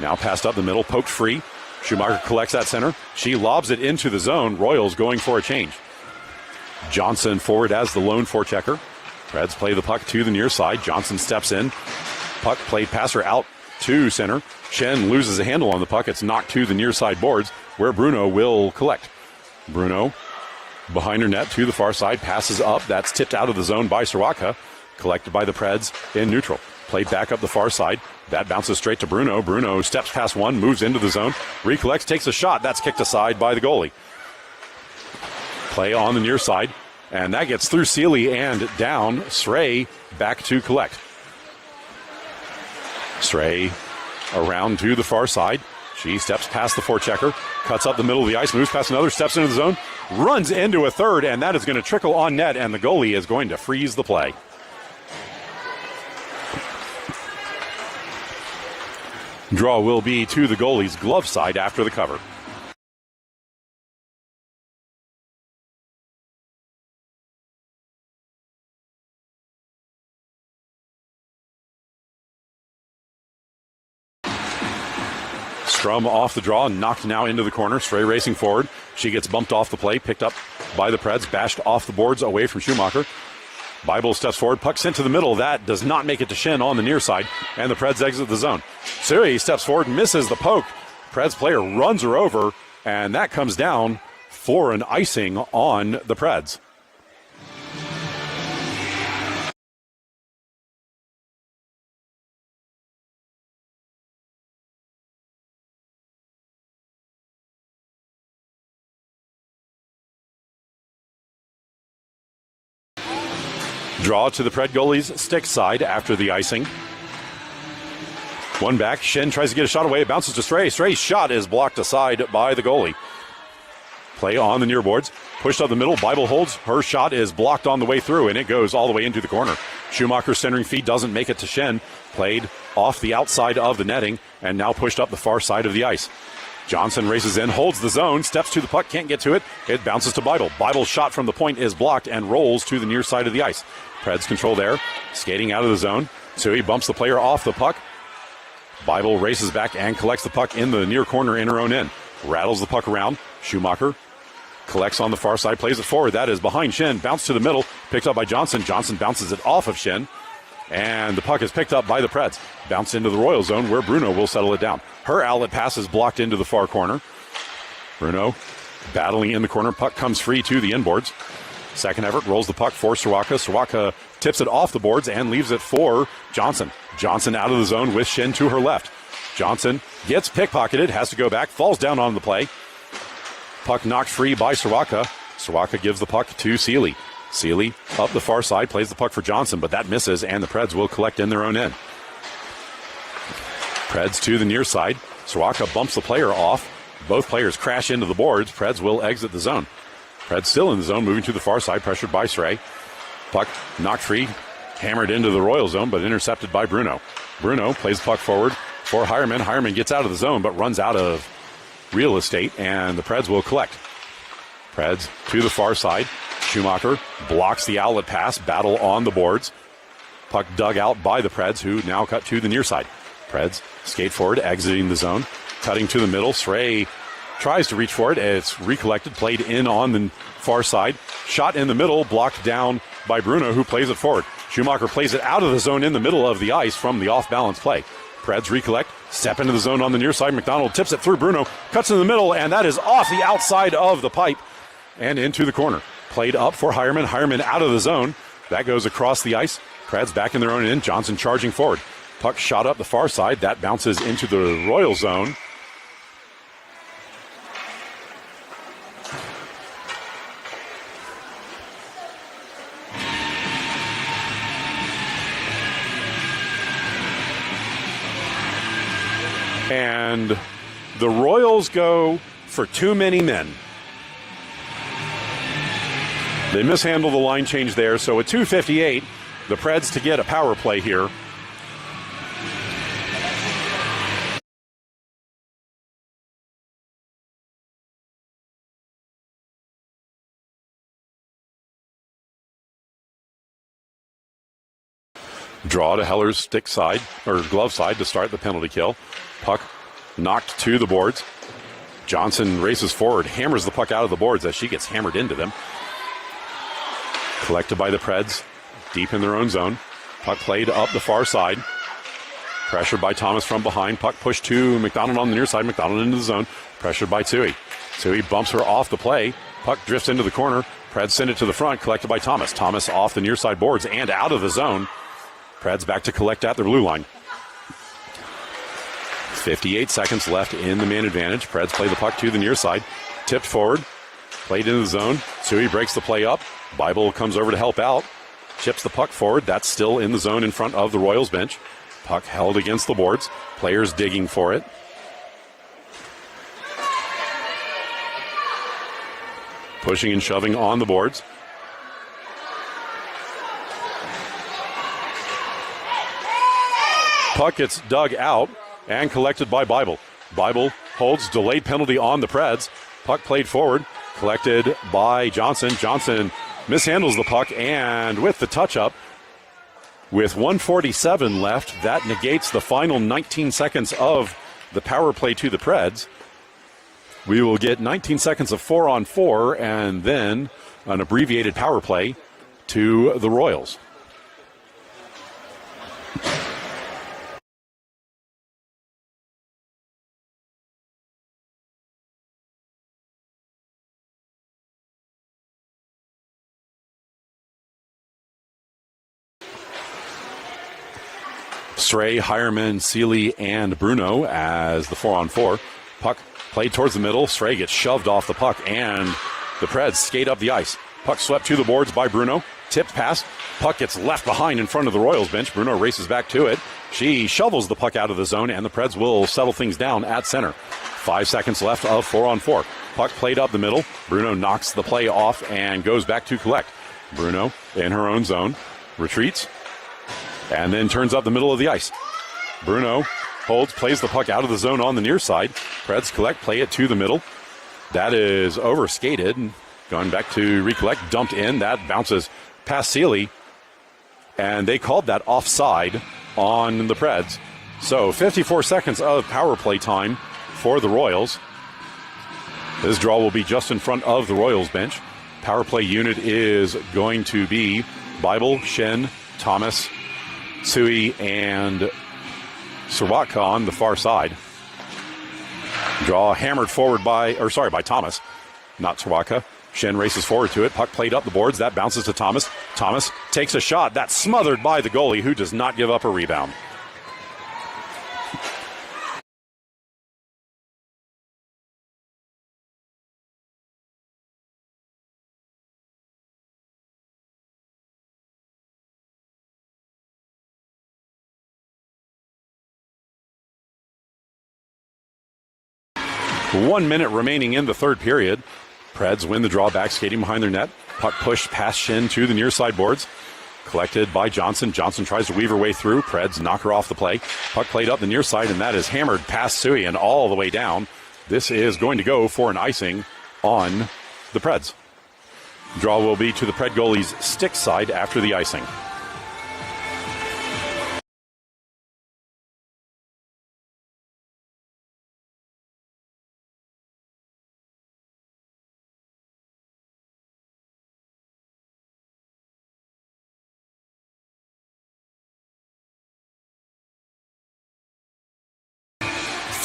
Now passed up the middle, poked free. Schumacher collects that center. She lobs it into the zone. Royals going for a change. Johnson forward as the lone forechecker. Preds play the puck to the near side. Johnson steps in. Puck played passer out to center. Shen loses a handle on the puck. It's knocked to the near side boards where Bruno will collect. Bruno behind her net to the far side. Passes up. That's tipped out of the zone by Soroka. Collected by the Preds in neutral. Played back up the far side. That bounces straight to Bruno. Bruno steps past one, moves into the zone. Recollects, takes a shot. That's kicked aside by the goalie. Play on the near side. And that gets through Seeley and down. Srey back to collect. Srey around to the far side. She steps past the forechecker, cuts up the middle of the ice, moves past another, steps into the zone, runs into a third, and that is going to trickle on net, and the goalie is going to freeze the play. Draw will be to the goalie's glove side after the cover. Strum off the draw, knocked now into the corner. Srey racing forward. She gets bumped off the play, picked up by the Preds, bashed off the boards away from Schumacher. Bible steps forward, puck sent to the middle. That does not make it to Shen on the near side, and the Preds exit the zone. Suri steps forward, misses the poke. Preds player runs her over, and that comes down for an icing on the Preds. Draw to the Pred goalie's stick side after the icing. One back. Shen tries to get a shot away. It bounces to Srey. Srey's shot is blocked aside by the goalie. Play on the near boards. Pushed up the middle. Bible holds. Her shot is blocked on the way through, and it goes all the way into the corner. Schumacher's centering feed doesn't make it to Shen. Played off the outside of the netting, and now pushed up the far side of the ice. Johnson races in, holds the zone, steps to the puck, can't get to it. It bounces to Bible. Bible's shot from the point is blocked and rolls to the near side of the ice. Preds control there, skating out of the zone. So he bumps the player off the puck. Bible races back and collects the puck in the near corner in her own end. Rattles the puck around. Schumacher collects on the far side, plays it forward. That is behind Shen. Bounce to the middle, picked up by Johnson. Johnson bounces it off of Shen. And the puck is picked up by the Preds. Bounce into the Royal zone where Bruno will settle it down. Her outlet pass is blocked into the far corner. Bruno battling in the corner. Puck comes free to the inboards. Second effort, rolls the puck for Soroka. Soroka tips it off the boards and leaves it for Johnson. Johnson out of the zone with Shen to her left. Johnson gets pickpocketed, has to go back, falls down on the play. Puck knocked free by Soroka. Soroka gives the puck to Seeley. Seeley up the far side, plays the puck for Johnson, but that misses, and the Preds will collect in their own end. Preds to the near side. Soroka bumps the player off. Both players crash into the boards. Preds will exit the zone. Preds still in the zone, moving to the far side, pressured by Srey. Puck knocked free, hammered into the Royal zone, but intercepted by Bruno. Bruno plays the puck forward for Hireman. Hireman gets out of the zone, but runs out of real estate, and the Preds will collect. Preds to the far side. Schumacher blocks the outlet pass, battle on the boards. Puck dug out by the Preds, who now cut to the near side. Preds skate forward, exiting the zone, cutting to the middle. Srey tries to reach for it. It's recollected, played in on the far side. Shot in the middle, blocked down by Bruno, who plays it forward. Schumacher plays it out of the zone in the middle of the ice from the off-balance play. Preds recollect, step into the zone on the near side. McDonald tips it through Bruno, cuts in the middle, and that is off the outside of the pipe and into the corner. Played up for Hireman. Hireman out of the zone. That goes across the ice. Preds back in their own end. Johnson charging forward. Puck shot up the far side. That bounces into the Royal zone. And the Royals go for too many men. They mishandle the line change there, so at 2:58, the Preds to get a power play here. Draw to Heller's stick side, or glove side to start the penalty kill. Puck knocked to the boards. Johnson races forward, hammers the puck out of the boards as she gets hammered into them. Collected by the Preds, deep in their own zone. Puck played up the far side. Pressured by Thomas from behind. Puck pushed to McDonald on the near side. McDonald into the zone. Pressured by Tui. Tui bumps her off the play. Puck drifts into the corner. Preds send it to the front, collected by Thomas. Thomas off the near side boards and out of the zone. Preds back to collect at the blue line. 58 seconds left in the man advantage. Preds play the puck to the near side. Tipped forward. Played into the zone. Tui breaks the play up. Bible comes over to help out. Chips the puck forward. That's still in the zone in front of the Royals bench. Puck held against the boards. Players digging for it. Pushing and shoving on the boards. Puck gets dug out and collected by Bible. Bible holds delayed penalty on the Preds. Puck played forward, collected by Johnson. Johnson mishandles the puck, and with the touch-up, with 1:47 left, that negates the final 19 seconds of the power play to the Preds. We will get 19 seconds of 4-on-4 and then an abbreviated power play to the Royals. Stray, Hireman, Seeley, and Bruno as the 4-on-4. Puck played towards the middle. Stray gets shoved off the puck, and the Preds skate up the ice. Puck swept to the boards by Bruno. Tipped pass. Puck gets left behind in front of the Royals bench. Bruno races back to it. She shovels the puck out of the zone, and the Preds will settle things down at center. 5 seconds left of 4-on-4. Puck played up the middle. Bruno knocks the play off and goes back to collect. Bruno in her own zone. Retreats. And then turns up the middle of the ice. Bruno holds, plays the puck out of the zone on the near side. Preds collect, play it to the middle. That is over-skated. Going back to recollect, dumped in. That bounces past Seeley. And they called that offside on the Preds. So 54 seconds of power play time for the Royals. This draw will be just in front of the Royals bench. Power play unit is going to be Bible, Shen, Thomas, Tsui, and Sirwatka on the far side. Draw hammered forward by Thomas, not Sirwatka. Shen races forward to it. Puck played up the boards. That bounces to Thomas. Thomas takes a shot. That's smothered by the goalie, who does not give up a rebound. One minute remaining in the third period. Preds win the draw back, skating behind their net. Puck pushed past Shin to the near side boards. Collected by Johnson. Johnson tries to weave her way through. Preds knock her off the play. Puck played up the near side, and that is hammered past Sui and all the way down. This is going to go for an icing on the Preds. Draw will be to the Pred goalie's stick side after the icing.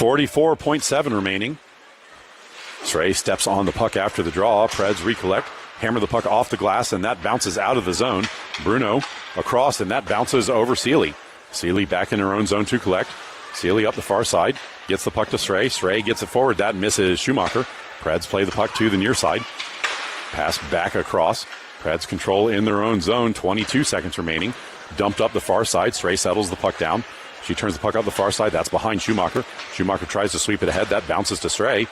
.7 remaining. Stray steps on the puck after the draw. Preds recollect, hammer the puck off the glass, and that bounces out of the zone. Bruno across, and that bounces over Seeley. Seeley back in her own zone to collect. Seeley up the far side, gets the puck to Stray. Stray gets it forward, that misses Schumacher. Preds play the puck to the near side. Pass back across. Preds control in their own zone, 22 seconds remaining. Dumped up the far side. Stray settles the puck down. She turns the puck out the far side. That's behind Schumacher. Schumacher tries to sweep it ahead. That bounces to Stray.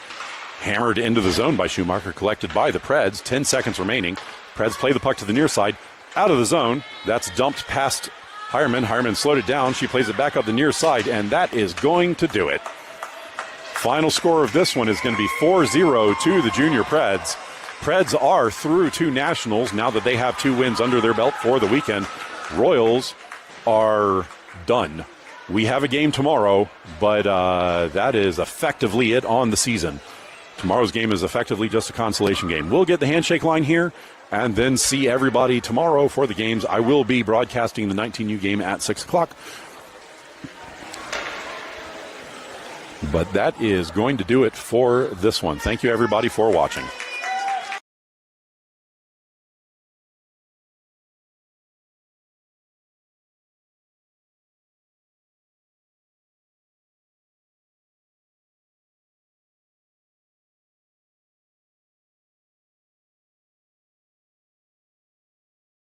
Hammered into the zone by Schumacher. Collected by the Preds. 10 seconds remaining. Preds play the puck to the near side, out of the zone. That's dumped past Hireman. Hireman slowed it down. She plays it back up the near side, and that is going to do it. Final score of this one is going to be 4-0 to the Junior Preds. Preds are through to Nationals now that they have 2 wins under their belt for the weekend. Royals are done. We have a game tomorrow, but that is effectively it on the season. Tomorrow's game is effectively just a consolation game. We'll get the handshake line here and then see everybody tomorrow for the games. I will be broadcasting the 19U game at 6 o'clock. But that is going to do it for this one. Thank you, everybody, for watching.